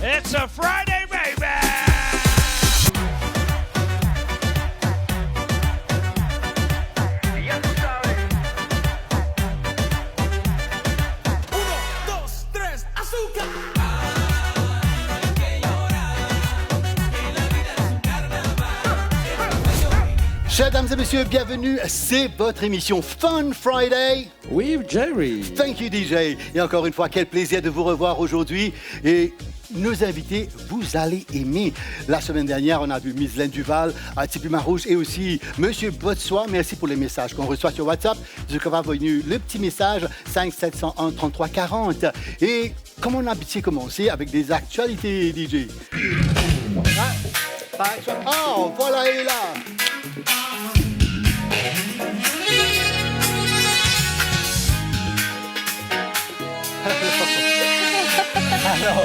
It's a Friday, baby! Chers dames et messieurs, bienvenue, c'est votre émission Fun Friday. Oui, Jerry. Thank you DJ. Et encore une fois, quel plaisir de vous revoir aujourd'hui. Et nos invités, vous allez aimer. La semaine dernière, on a vu Miss Laine Duval, Tipi Marouche et aussi Monsieur Botsois. Merci pour les messages qu'on reçoit sur WhatsApp. Je vais venu le petit message 5701 33 40. Et comme on a habitué commencer avec des actualités DJ. Oh, voilà, elle est là. Alors,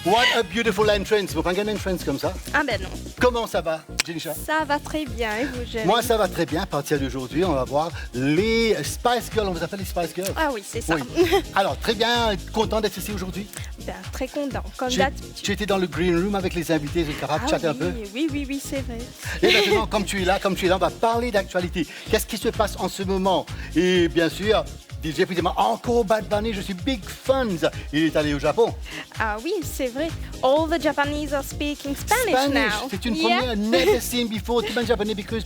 what a beautiful entrance. Vous prenez une entrance comme ça? Ah ben non. Comment ça va, Jenisha? Ça va très bien, et vous, Jerry? Moi, ça va très bien. À partir d'aujourd'hui, on va voir les Spice Girls. On vous appelle les Spice Girls? Ah oui, c'est ça. Oui. Alors, très bien. Content d'être ici aujourd'hui? Ben, très content, comme d'habitude. Tu étais dans le green room avec les invités. Je capable de chatter un peu? Oui, c'est vrai. Et maintenant, comme tu es là, on va parler d'actualité. Qu'est-ce qui se passe en ce moment? Et bien sûr, DJ évidemment, encore Bad Bunny, je suis big fan. Il est allé au Japon. Ah oui, c'est vrai. All the Japanese are speaking Spanish now. C'est une première never seen before. Tout le monde japonais, because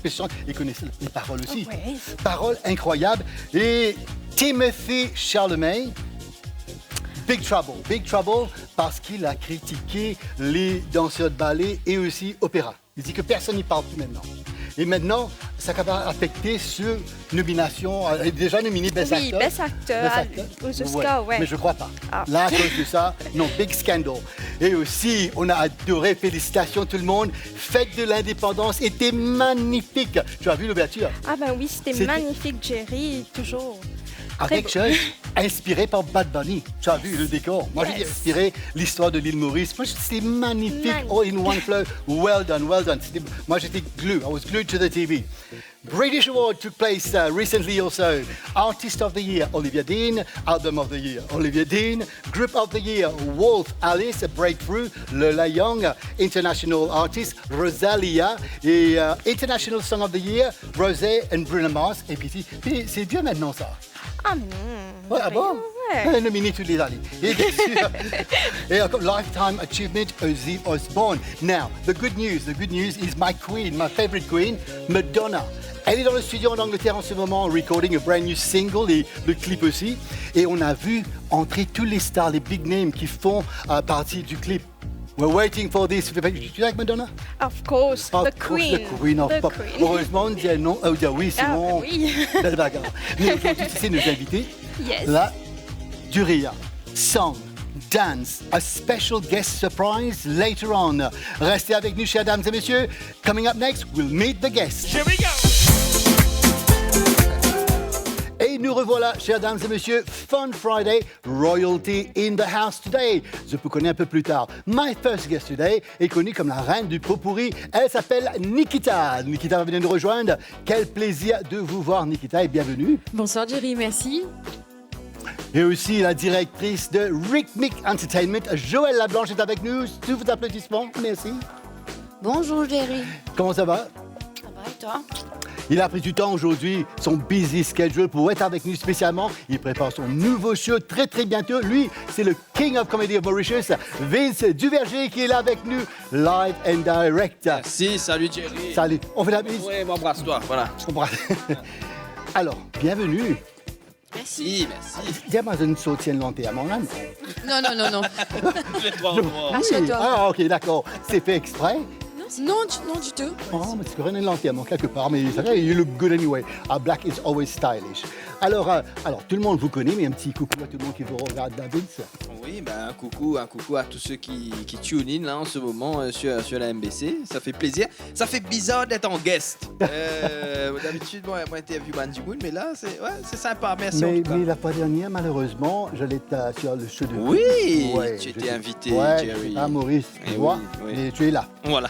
ils connaissent les paroles aussi. Ouais. Paroles incroyables. Et Timothy Chalamet, Big Trouble, parce qu'il a critiqué les danseurs de ballet et aussi opéra. Il dit que personne n'y parle plus maintenant. Et maintenant, ça va affecter sur nomination. Elle est déjà nominé Best Actor. Oui, Best Actor aux Oscars, ouais. Mais je crois pas. Ah. Là, à cause de ça, non, big scandal. Et aussi, on a adoré, félicitations tout le monde. Fête de l'indépendance était magnifique. Tu as vu l'ouverture? Ah ben oui, c'était magnifique, Jerry, toujours. Avec chose inspiré par Bad Bunny. Tu as vu le décor? Moi, j'ai inspiré l'histoire de l'île Maurice. Moi, c'était magnifique. All in one flow. Well done. Moi, j'étais glued. I was glued to the TV. British Award took place recently also. Artist of the Year, Olivia Dean. Album of the Year, Olivia Dean. Group of the Year, Wolf Alice, Breakthrough, Lola Young. International Artist, Rosalia. Et International Song of the Year, Rosé and Bruno Mars. Et puis, c'est Dieu maintenant, ça. Ah non. Ouais, ah bon? Ouais. Nominé toutes les années. Et bien sûr, et encore Lifetime Achievement, Ozzy Osbourne. Now, the good news is my queen, my favorite queen, Madonna. Elle est dans le studio en Angleterre en ce moment, recording a brand new single et le clip aussi. Et on a vu entrer tous les stars, les big names qui font partie du clip. We're waiting for this. Do you like Madonna? Of course, the queen. The queen of pop. Heureusement, on dit non. Oh, oui, sinon. Oui. Belle bagarre. Mais aujourd'hui, c'est nos invités. Yes. Là, du rire, song, dance, a special guest surprise later on. Restez avec nous, chers dames et messieurs. Coming up next, we'll meet the guests. Here we go! Et nous revoilà, chers dames et messieurs, Fun Friday, royalty in the house today. Je vous connais un peu plus tard. My first guest today est connue comme la reine du pot-pourri. Elle s'appelle Nikita. Nikita va venir nous rejoindre. Quel plaisir de vous voir, Nikita, et bienvenue. Bonsoir Jerry, merci. Et aussi la directrice de Rhythmic Entertainment, Joëlle Lablanche, est avec nous. Tous vos applaudissements, merci. Bonjour Jerry. Comment ça va? Ça va et toi? Il a pris du temps aujourd'hui, son busy schedule, pour être avec nous spécialement. Il prépare son nouveau show très très bientôt. Lui, c'est le King of Comedy of Mauritius, Vince Duverger, qui est là avec nous, live and direct. Merci, salut Jerry. Salut, on fait la bise? Oui, m'embrasse-toi, voilà. Alors, bienvenue. Merci. Dis-moi une sautienne lentille à mon âme. Non. J'ai 3 mois. Assieds-toi. Ah, ok, d'accord. C'est fait exprès? Non, du tout. Oh, mais tu connais une lentille à mon quelque part, mais c'est vrai, you look good anyway. Black is always stylish. Alors, tout le monde vous connaît, mais un petit coucou à tout le monde qui vous regarde, Vince. Oui, ben, un coucou à tous ceux qui tune in là en ce moment sur la MBC. Ça fait plaisir. Ça fait bizarre d'être en guest. D'habitude, moi, interview Bandy Moon, mais là, c'est sympa. Merci en tout cas. Mais la fois dernière, malheureusement, j'allais sur le show de... Oui, ouais, tu étais invité, ouais, Jerry. à Maurice, tu Eh vois, oui. et tu es là. Voilà.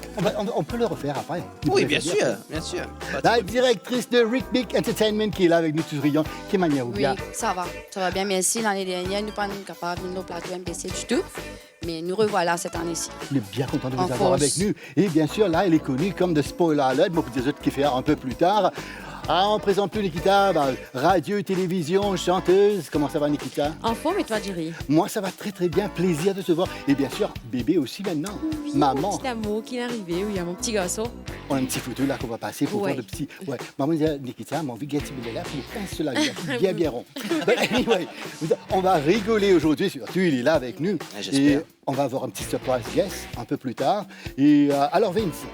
On peut le refaire après. Oui, bien sûr. La directrice de Rhythmic Entertainment qui est là avec nous tous riants. Quelle manière ou Oui, bien? ça va bien, merci. L'année dernière, nous n'sommes pas capables de nos plateaux MBC du tout. Mais nous revoilà cette année-ci. On est bien content de vous En avoir force. avec nous. Et bien sûr, là, elle est connue comme de spoiler alert, mais des autres qui fait un peu plus tard. Ah, on présente plus Nikita, radio, télévision, chanteuse. Comment ça va, Nikita? En forme et toi, Jerry? Moi, ça va très très bien. Plaisir de te voir. Et bien sûr, bébé aussi maintenant. Mon Maman. petit amour qui est arrivé, oui, mon petit garçon. On a un petit photo là qu'on va passer pour Ouais. voir le petit. Ouais. Maman dit Nikita, mon vie gâte là, puis il pince sur la gueule, bien bien rond. But anyway, on va rigoler aujourd'hui, surtout il est là avec nous. j'espère. Et on va avoir un petit surprise guest un peu plus tard. Et alors Vince,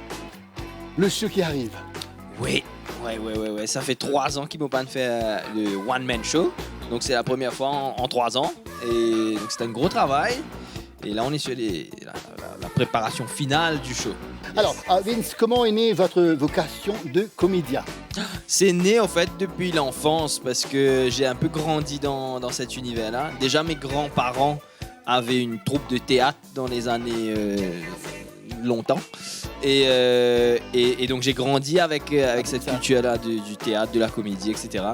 le show qui arrive. Oui, ouais. Ça fait 3 ans qu'ils m'ont pas fait le one-man show. Donc, c'est la première fois en 3 ans. Et donc, c'était un gros travail. Et là, on est sur la préparation finale du show. Yes. Alors Vince, comment est née votre vocation de comédien? C'est né, en fait, depuis l'enfance parce que j'ai un peu grandi dans cet univers-là. Déjà, mes grands-parents avaient une troupe de théâtre dans les années longtemps. Et donc, j'ai grandi avec cette culture-là du théâtre, de la comédie, etc.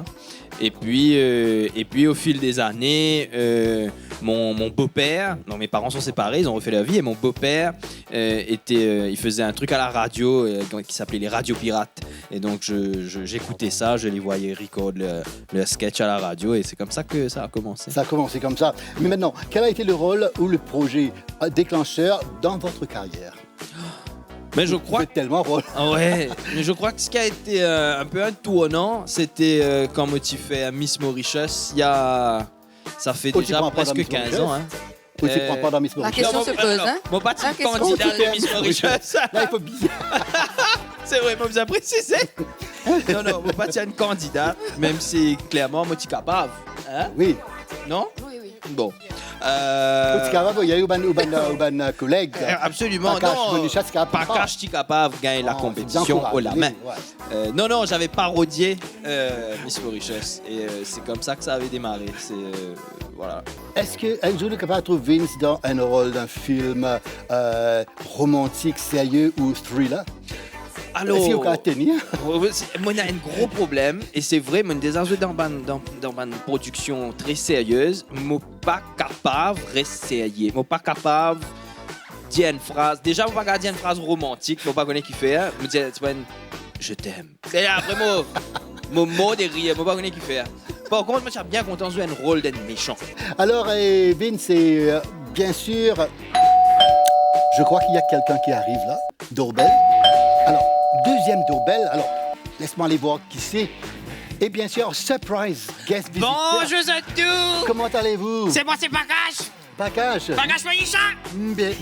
Et puis au fil des années, mon beau-père, non, mes parents sont séparés, ils ont refait leur vie, et mon beau-père il faisait un truc à la radio qui s'appelait les radios pirates. Et donc j'écoutais ça, je les voyais record le sketch à la radio, et c'est comme ça que ça a commencé. Ça a commencé comme ça. Mais maintenant, quel a été le rôle ou le projet déclencheur dans votre carrière? Mais je Vous crois êtes tellement rôle. Ah ouais, mais je crois que ce qui a été un peu un tournant, c'était quand tu fais Miss Mauritius, ça fait Oh, tu déjà prends pas dans presque Miss 15 Mauritius? ans. Hein. Ou tu ne prends pas dans Miss La Mauritius? question se pose, hein? Mon pas Ah, de qu'est-ce candidat qu'on fait? de Miss Mauritius. Là, il faut bien. C'est vrai, moi, vous avez précisé. Non, mon pas une candidate, même si clairement, moi, tu es capable. Hein? Oui. Non? Oui, oui. Bon. Tu es capable, il y a eu un collègue. Absolument, Pas cash, non. bonne chasse, capable. Pas cash, tu es capable de gagner la Oh, compétition bien haut la main. ouais. Non, j'avais parodié Miss Mauritius. Et c'est comme ça que ça avait démarré. Voilà. Est-ce qu'un jour, tu es capable de trouver Vince dans un rôle d'un film romantique, sérieux ou thriller? Alors, Est-ce qu'il y a tenir? moi, il y a un gros problème, et c'est vrai, moi, déjà, dans une production très sérieuse, je ne suis pas capable de rester sérieux. Je ne suis pas capable de dire une phrase. Déjà, je ne suis pas dire une phrase romantique, je ne sais pas qui fait. Je me dis, je t'aime. Et après, mon mot de rire, je ne sais pas qui fait. Par contre, moi, je suis bien content de jouer un rôle d'un méchant. Alors, Vince, bien sûr, je crois qu'il y a quelqu'un qui arrive là, doorbell. Alors, deuxième doorbell. Alors, laisse-moi aller voir qui c'est. Et bien sûr, surprise guest visitor. Bonjour à tous. Comment allez-vous? C'est moi, c'est Bagache. Bagache. Bagache Maïcha.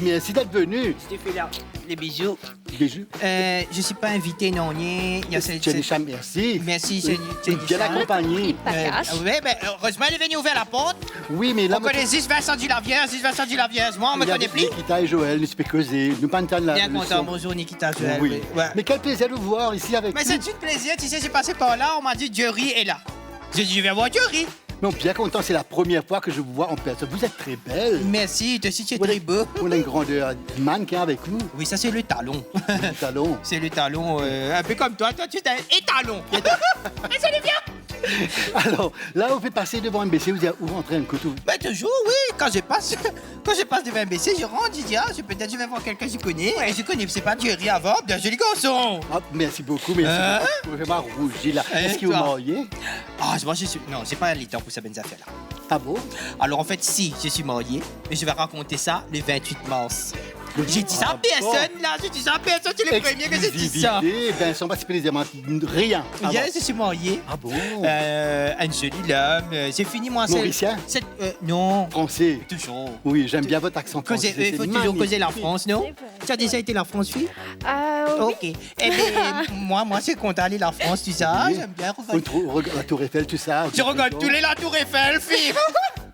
Merci d'être venu. Je te fais les bisous. Bijou. Je suis pas invité, non, il y a Tchénicha, merci. Merci, c'est Bien accompagné. Oui, mais heureusement, elle est venue ouvrir la porte. Oui, mais là, On connaît Zis Vincent du Lavierge, Moi, on me connaît plus. Nikita et Joël, nous sommes causés. Nous pas entendre la Bien leçon. content, bonjour Nikita, Joël. Oui. Ouais. Mais quel plaisir de vous voir ici avec Mais nous. c'est un plaisir, tu sais, j'ai passé par là, on m'a dit Jerry est là. J'ai dit, je vais voir Jerry. Non, bien content, c'est la première fois que je vous vois en personne. Vous êtes très belle. Merci, toi aussi tu es Vous très avez- beau. On a une grandeur de mannequin avec vous. Oui, ça c'est le talon. Le talon. C'est le talon, un peu comme toi tu es un étalon. Alors, là, vous faites passer devant MBC, vous rentrez un couteau. Mais toujours, oui. Quand je passe devant un BC, je rentre, je dis, peut-être je vais voir quelqu'un que je connais. Et je connais, c'est pas Jerry avant, bien joli garçon. Ah, merci beaucoup, merci beaucoup. Vous vraiment rougi, là. Est-ce que vous toi? mariez? Ah, moi, je suis. Non, c'est pas le temps pour ces bonnes affaires là. Ah bon? Alors, en fait, si, je suis marié, mais je vais raconter ça le 28 mars. J'ai dit ça à personne, là. J'ai dit ça à personne, c'est le premier que j'ai dit ça. Exclusivité, Vincent, pas si plaisir, rien. Ah Yes, bon. je suis marié. Ah bon? Un joli homme. J'ai fini, moi, Mauricien? Non, Français. toujours. Oui, j'aime bien votre accent français. Il c'est faut toujours magnifique. causer la France, non? Tu as déjà été la France, fille? Oui. Ok. Eh bien, moi, c'est content d'aller la France, tu sais. Oui. J'aime bien On regarder. trouve la Tour Eiffel, tout ça. Je regarde tous les la Tour Eiffel, fille.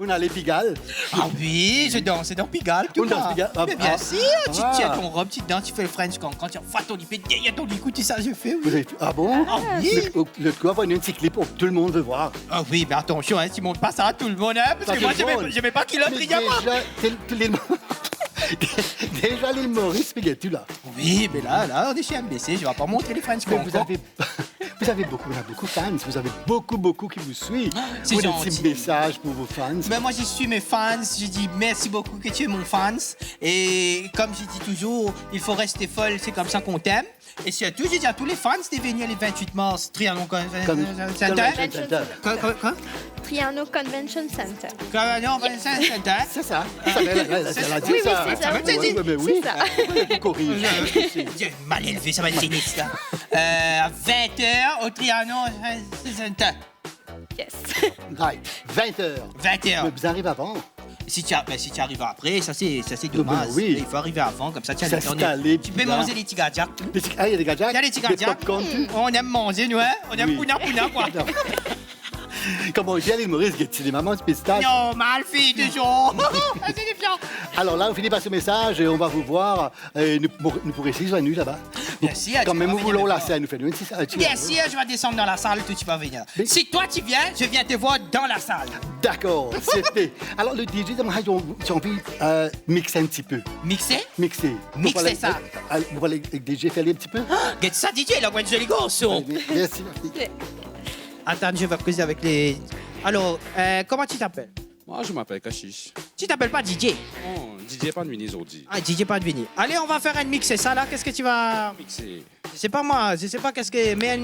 On a les Pigalle. Ah oui, je danse dans Pigalle, tout On danse ça. Pigalle. Ah, Mais bien ah. sûr, tu Ah. tiens ton robe, tu danses, tu fais le French quand tu fais ton lipé, il y a ton licou, tu sais, je fais, Vous oui. avez... Ah bon? Ah oui. Le quoi va une petit clip où tout le monde veut voir. Ah oui, mais attention, hein, tu montes pas ça à tout le monde, hein, parce Ça, que moi, tout le monde. je mets pas qu'il a Mais pris à moi. l'île... Déjà l'île Maurice, mais tu là. Oui, mais là, on est chez MBC, je vais pas montrer les French Mais Congo. Vous avez beaucoup de fans. Vous avez beaucoup qui vous suivent. c'est Vous avez gentil. des petits messages pour vos fans. Ben, moi, je suis mes fans. Je dis merci beaucoup que tu es mon fans. Et comme je dis toujours, il faut rester folle. C'est comme ça qu'on t'aime. Et surtout, je dis à tous les fans de venir les 28 mars, Trianon Center. Quoi? Trianon Convention Center. Trianon Convention Center. C'est ça. Elle a dit Oui, ça. oui, c'est ça. Oui, oui, oui, oui. C'est ça. Je vous corrige. J'ai mal élevé, ça va être tennis, là. À 20h au Trianon Center. Yes. Right. 20h. 20h. Mais vous arrivez avant. Si tu arrives après, ça c'est dommage. Ben oui. Il faut arriver avant, comme ça tu as le temps S'installer, Tu peux bien. manger les petits gadgets. Ah, il y a des gadgets. Il y a des petits gadgets. popcorn, tout. On aime manger, nous, hein? On aime Oui. pouna, quoi. Non. Comme on dit à l'île Maurice, il y a des mamans de pistache. Non, mal fait, toujours. C'est défiant. Alors là, on finit par ce message et on va vous voir. Nous pourrons essayer de nuit là-bas. Bien sûr, Quand tu même, vas nous venir voulons me la voir. scène. Nous faisons une Bien sûr, je vais descendre dans la salle, tout tu vas venir. Mais- Si toi tu viens, je viens te voir dans la salle. D'accord, c'était. Alors le DJ, j'ai envie de mixer un petit peu. Mixer? Mixer. Mixer ça. Vous voulez que le DJ faire un petit peu? Get ça, DJ, il a un joli garçon. Merci. Attends, je vais causer avec les... Alors, comment tu t'appelles? Moi, je m'appelle Kashish. Tu t'appelles pas DJ? Oh, DJ pas de mini aujourd'hui. Ah, DJ pas de venir. Allez, on va faire un mix, c'est ça là? Qu'est-ce que tu vas... Mixé. Je sais pas moi, je sais pas qu'est-ce que... Mais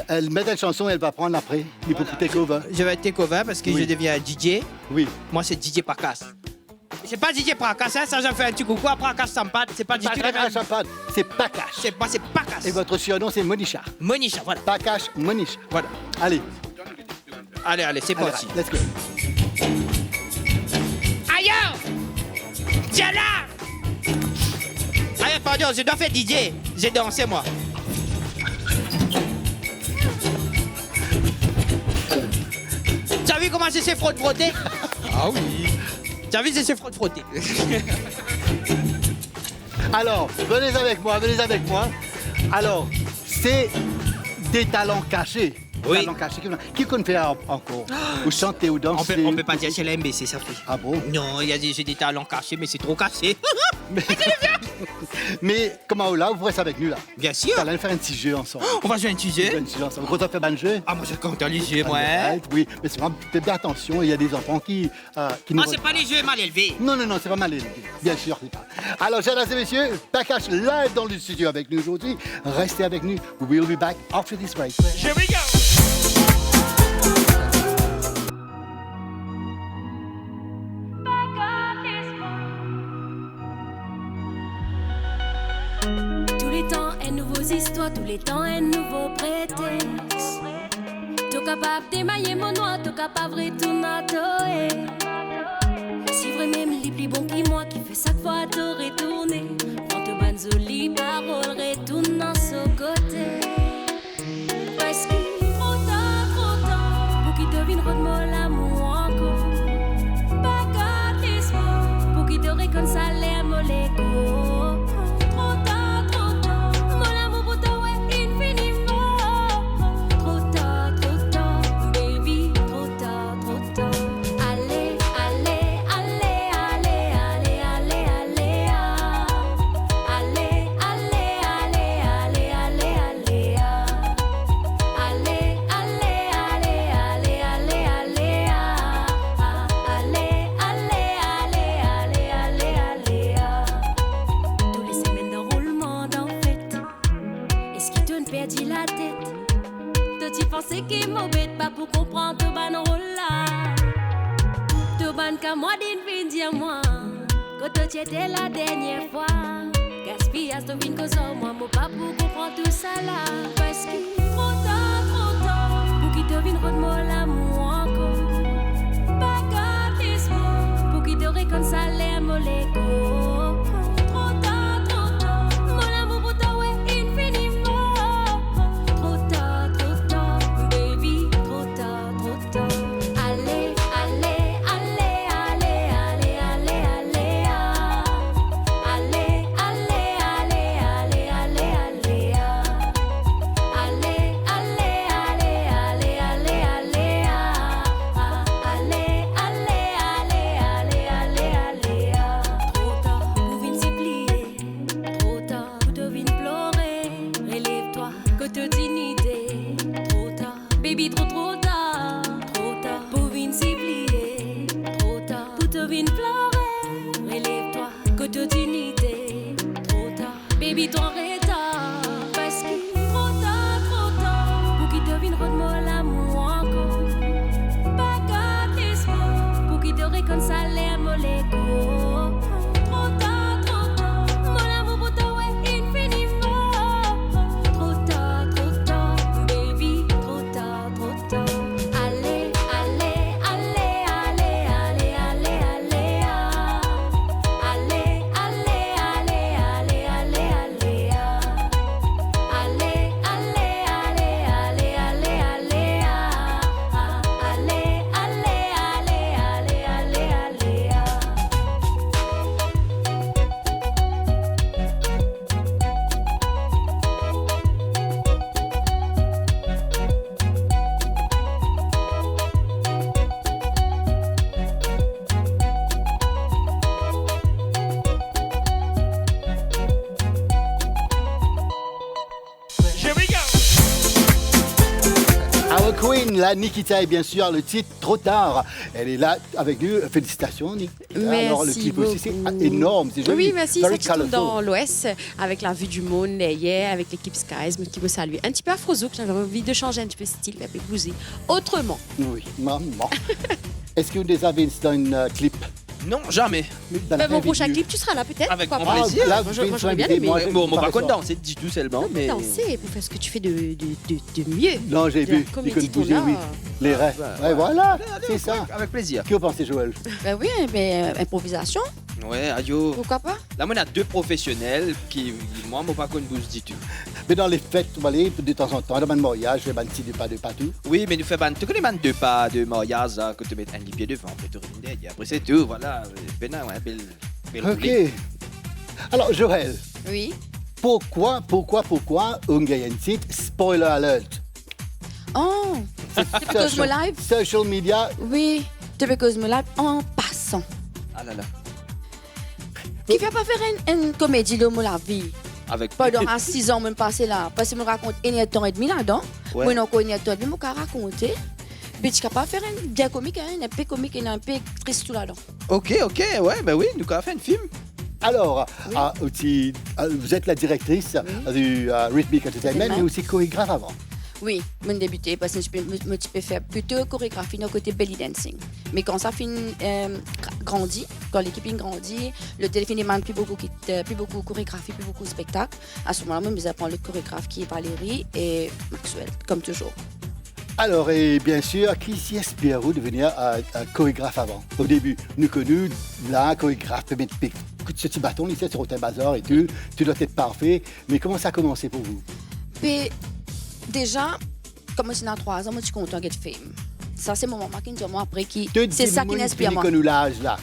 Elle met une chanson, elle va prendre après. Il faut écouter cover. je vais take over parce que Oui. je deviens DJ. Oui. Moi, c'est DJ Prakas. C'est pas DJ Prakas, hein, ça, j'ai fait un petit coucou à Prakas Sampat. C'est pas du tout les mêmes. C'est Pakash. Moi, c'est Prakas. Et votre surnom, c'est Monisha. Monisha, voilà. Pakash, Monisha. Voilà. Allez, Allez, c'est allez, parti. let's go. Aïe! Tiens là! Aïe, pardon, je dois faire DJ. J'ai dansé, moi. Tu as vu comment c'est frotter? Ah oui. Tu as vu c'est frotter? Alors, venez avec moi. Alors, c'est des talents cachés. Oui. Talents cachés. Qui qu'on fait encore? Ou chanter ou danser? On peut pas dire chez la MBC, ça fait. Ah bon? Non, j'ai des talents cachés, mais c'est trop caché. Mais comment là, vous pourrez ça avec nous là? Bien sûr. On va faire un petit jeu ensemble. On va jouer un petit jeu. Un petit jeu ensemble. Quand on fait un jeu? Ah, moi, je compte dans les jeux, moi. Right, oui, mais c'est vraiment, faites bien attention, il y a des enfants qui nous... Ah, c'est pas les jeux mal élevés. Non, c'est pas mal élevé. Bien sûr, c'est pas. Alors, chers et messieurs, Pakash live dans le studio avec nous aujourd'hui. Restez avec nous. We'll be back after this break. Here we go. Tous les temps, un nouveau histoire, tous les temps, un nouveau prétexte. T'es capable d'émailler mon noir, t'es capable de retourner à toi. Si vrai même les plus bons qui moi, qui fait chaque fois te retourner. Prends te bonnes jolies paroles, retourne dans ce côté. Parce qu'il trop tard, pour qu'il devine redemol l'amour encore. Pas garde l'espoir, pour qu'il te réconcilie à mon égo. Trop tard, mon amour pour toi est infiniment. Trop tard, baby, trop tard. Allez, allez, allez, allez, allez, allez, allez, allez, allez, allez, allez, allez, allez, allez, allez, allez, allez, allez, tous les semaines de roulement d'en fait. Est-ce qu'il te perdit la tête? Te tu pensais qu'il m'embête pas pour comprendre ton ban rôle là? Ton ban qu'à moi d'une dire moi. Quand tu étais la dernière fois. Gaspillage ton vin cause moi, mon pas pour comprendre tout ça là. Parce qu'il trop tard, pour qu'il te vienne redemol l'amour encore. Pas garde l'espoir, pour qu'il te réconcilie à mon égo. Trop tard, mon amour pour toi est infiniment. Trop tard, baby, trop tard. Allez, allez, allez, allez, allez, allez, allez, allez, allez, allez, allez, allez, allez, allez, allez, allez, allez, trop tard pour venir s'y plier, trop tard pour te venir pleurer. Relève-toi, que te dignité, Baby, trop tard. Pour venir s'oublier. Trop tard. Pour te venir pleurer. Relève-toi. Côte d'unité. Trop tard. Baby, ton retard. Parce que trop tard. Pour qu'il te vienne rendre l'amour encore. Pas qu'à l'espoir. Pour qu'il te réconcilie à mon écho. Trop tard. Mon amour pour toi est infiniment. Trop tard, baby. Trop tard. Allez, allez, allez, allez, allez, allez, allez, ah. Allez, allez, allez, allez, allez, allez, ah. Allez, allez, allez, allez, allez, allez, ah. Allez, allez, allez, allez, allez, allez, ah. Here we go. Our Queen, la Nikita, et bien sûr le titre Trop tard. Elle est là avec nous. Félicitations, Nick. Merci Alors le clip aussi, c'est beaucoup. énorme, c'est joli. Oui, merci. Very Ça, tu tournes colorful. dans l'Ouest avec la vue du monde derrière, avec l'équipe Skies, qui vous salue. Un petit peu afrozouk, j'avais envie de changer un petit peu de style, un peu bouger. Autrement. Oui, maman. Est-ce que vous déjà vu dans un clip? Non, jamais. Dans la Ben, mon vraie prochain vidéo? clip, tu seras là peut-être. Avec pourquoi grand pas. plaisir. Là, Moi, vous j'aurais bien aimé. moi, Bon, pas par contre, ça. danser, dis tout seulement, mais. Danser pour faire ce que tu fais de mieux. Non, j'ai De la vu. comédie que bouger, tourneur. oui. Les rêves. bah, Ouais, voilà, Allez, c'est ça. Avec plaisir. Que vous pensez, Joël? Ben oui, mais improvisation, Ouais, adio. pourquoi pas? Là, moi, on a deux professionnels qui, moi, mon pas qu'on bouge du tout. Mais dans les fêtes, vous allez de temps en temps, dans un mariage, je vais un petit deux pas tout. Oui, mais nous fait ban. Tu connais ban deux pas de mariage, là, que tu mets un pied devant, après tu reviens derrière. Après, c'est tout, voilà. Ben, ouais, belle Ok. roulée. Alors, Joël, Oui. pourquoi on gagne un titre Spoiler alert? Oh, Cosmo Live? Social media. Oui, TV Cosmo Live en passant. Ah là là. Qui ne pas faire une comédie de mon la vie? Avec. Pendant 6 ans, même passé là. Parce que je me raconte un temps et demi là-dedans. Ouais. Moi, non, un temps et demi, je peux raconter. Mais tu peux pas faire un bien comique, un peu comique et un peu triste tout là-dedans. Ok, ouais, ben oui, nous avons fait un film. Alors, vous êtes la directrice du Rhythmic Entertainment, mais aussi chorégraphe avant. Oui, je débuté parce que je peux faire plutôt chorégraphie dans le côté belly dancing. Mais quand ça finit grandit, quand l'équipe grandit, le téléphone demande plus beaucoup chorégraphie, plus beaucoup spectacle. À ce moment-là, je apprends le chorégraphe qui est Valérie et Maxwell, comme toujours. Alors, et bien sûr, qui s'y inspire-vous de devenir un chorégraphe avant? Au début, nous connus, là, chorégraphe, tu mets ce petit bâton, ici, sur un bazar et tout, tu dois être parfait. Mais comment ça a commencé pour vous? Puis, déjà, comme je suis dans 3 ans, moi, je suis content d'être femme. Ça, c'est mon maman qui me dit après c'est ça qui m'inspire moi. Que nous l'âge, là.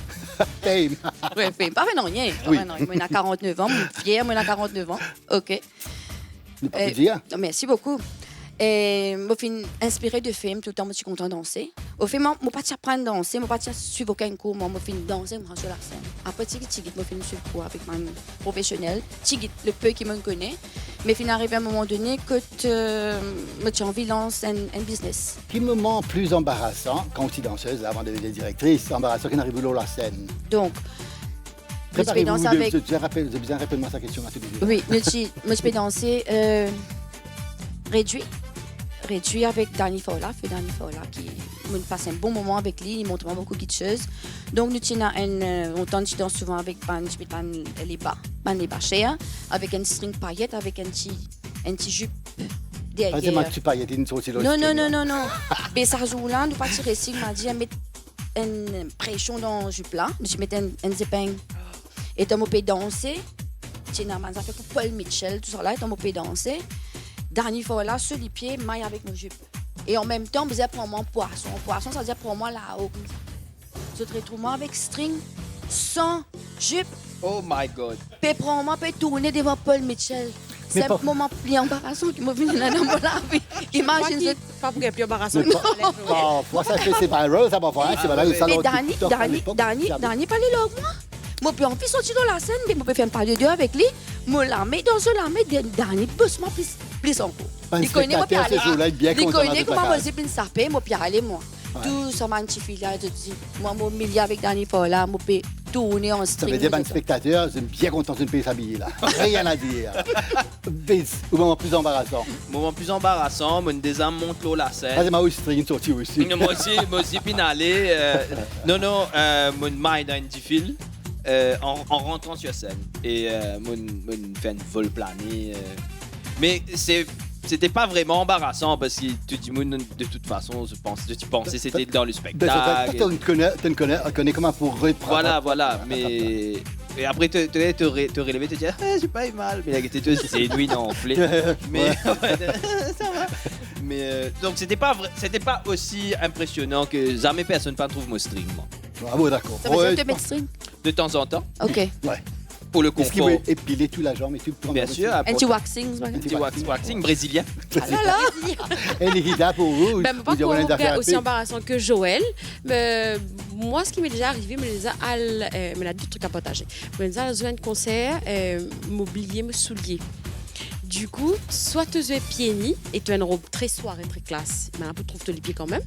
Fame. Oui, fame. Pas fait non, rien. Oui. Moi, il a 49 ans, je suis fière, moi, il a 49 ans. OK. Ne pas te dire. Merci beaucoup. Et je suis inspirée de films, tout le temps, je suis contente de danser. Au film, je ne pas apprendre à danser, je ne pas suivre aucun cours, moi, je suis danser, je suis sur la scène. Après, je suis suivre cours avec mon professionnel, le peu qui me connaît. Mais je suis arrivé à un moment donné que j'ai envie de lancer un business. Quel moment plus embarrassant, quand tu es danseuse, avant de devenir directrice, embarrassant qu'on arrive sur la scène? Donc, je peux Préparez-vous, danser avec... vous bien rappelle-moi sa question à tous les deux. Oui, je peux danser réduit avec Danny Fowler, qui me passe un bon moment avec lui, il montre beaucoup de choses. Donc nous danse souvent avec les bas chers, avec un string paillette, avec un petit jupe derrière. C'est ma petite paillette, une sortie de Non. Mais ça joue là, nous pas tirer ici, il m'a dit mettre une pression dans le jupe là, je mettais un ziping. Et tu peux danser, ça fait pour Paul Mitchell, tout ça là, tu peux danser. Dernière fois là, sur les pieds, maille avec nos jupes. Et en même temps, je disais pour moi poisson. Poisson, ça veut dire pour moi là-haut. Je te retrouve moi avec string, sans jupe. Oh my God. Puis pour moi, puis tourner devant Paul Mitchell. C'est un moment plus embarrassant qui m'a venu là dans mon vie. Imagine. Pas pour plus embarrassant. Moi, ça fait c'est viral, ça va voir. C'est voilà, le salon Dani, pas les logs, moi. Moi, puis envie de sortir dans la scène, mais je peux faire un pas de deux avec lui. Moi, la mets dans ce la mets, Dani, pousse-moi plus encore. Pas un Il connaît, moi, spectateur puis ce jour-là, bien il content dans connaît le comment placard. moi, c'est sapé, moi, puis aller, moi. Tout ça, man, petit fille là, je te dis. Moi, mon milieu avec Danny Paula, moi, puis tourner en Ça string. veut dire, moi, ben, tout ça. spectateur, c'est bien content de ne pas s'habiller là. Rien à dire. Biz, au moment plus embarrassant. Moment plus embarrassant, mon désarme monte l'eau la Ah, scène. c'est ma string sortie aussi. Moi aussi, pinalé. Non, mon mind a une difficile en rentrant sur scène. Et mon fait une vol planée. Mais c'était pas vraiment embarrassant parce que tu dis, de toute façon, tu pensais que c'était dans le spectacle. Tu connais comment pour reprendre. Voilà. Mais. Et après, te relever, te dire, j'ai pas eu mal. Mais la guetteuse, c'est une nuit enflée. Mais. Ça va. Mais. Donc, c'était pas aussi impressionnant que jamais personne ne trouve mon string, moi. Ah bon, d'accord. Ça veut dire que tu mets de string? De temps en temps, OK. Ouais. pour le Est-ce qu'il confort. veut épiler toute la jambe et tout le temps? Bien sûr. Anti-waxing, Un petit waxing brésilien. Ah là là! Et Nikita, pour vous, Ben, pas vous avez des affaires à aussi faire. embarrassant que Joël. Mais moi, ce qui m'est déjà arrivé, me l'a deux trucs à partager. Me l'a dans un concert, m'oublier me soulier. Du coup, soit tu es pieds nus et tu as une robe très soirée, très classe, mais un peu trouve les pieds quand même,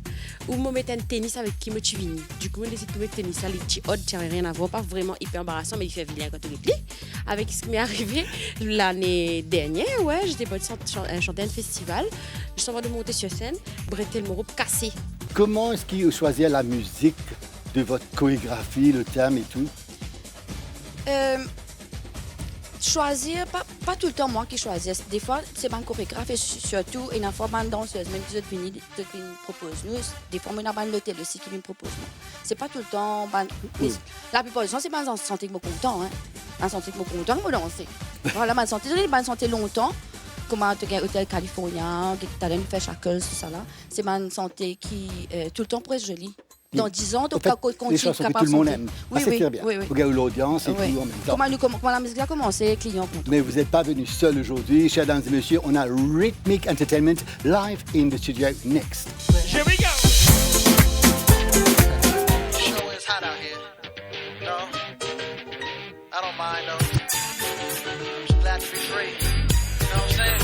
ou me mettre un tennis avec qui me vini. Du coup, je décide de mettre tennis, les petits odds, tu n'as rien à voir, pas vraiment hyper embarrassant, mais il fait vilain quand tu les pieds. Avec ce qui m'est arrivé l'année dernière, ouais, j'étais bonne chanter un festival, je suis en train de monter sur scène, bretter mon robe cassée. Comment est-ce qu'il choisit la musique de votre chorégraphie, le thème et tout? Choisir, pas tout le temps moi qui choisis. Des fois, c'est mon chorégraphe et surtout, une fois, ma danseuse, même si je viens propose nous, des fois, moi, j'ai l'hôtel aussi qui me propose. C'est pas tout le temps. La plupart du temps, c'est ma santé que je suis content. Ma santé que je suis content, je danser. Voilà, ma santé longtemps. Comme un hôtel californien, qui t'a donné fait Shackles, tout ça là. C'est ma santé qui, tout le temps, pour être jolie. Dans 10 ans, donc, les chansons que tout le monde aime. Oui, c'est oui, très bien. oui, oui. Vous regardez l'audience et Oui. tout en même temps. Comment la musique a commencé, client content. Mais vous n'êtes pas venu seul aujourd'hui, chers dames et messieurs. On a Rhythmic Entertainment live in the studio next. Here we go. Sure is hot out here. No, I don't mind though. I'm just glad to be free. You know what I'm saying?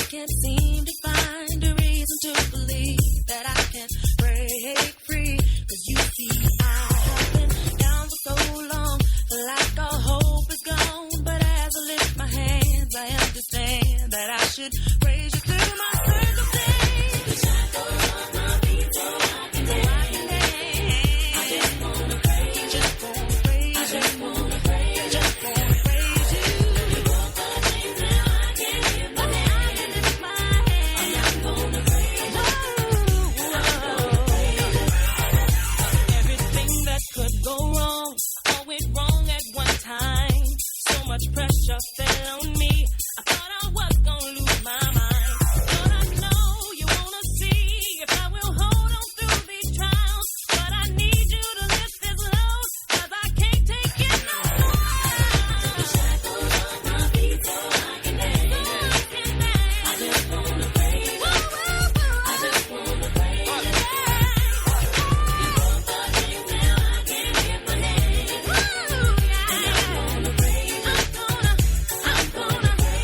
Can't seem to find a reason to believe that I can break free. 'Cause you see, I have been down for so long, like all hope is gone. But as I lift my hands, I understand that I should praise you through my circumstance. The shackles of my feet so I can dance. I just wanna praise you. Just wanna praise you. I just wanna praise you. Just wanna praise you. You broke the chains, now I can live my life. Everything that could go wrong, all went wrong at one time. So much pressure fell on me. I thought I was gonna lose my mind. But I know you wanna see if I will hold on through these trials. But I need you to lift this load, 'cause I can't take it no more. The shackles on my feet so I can dance. I just wanna praise you. I just wanna praise you. You broke the chains, now I can hear my name. And I'm gonna praise you. I'm gonna praise you.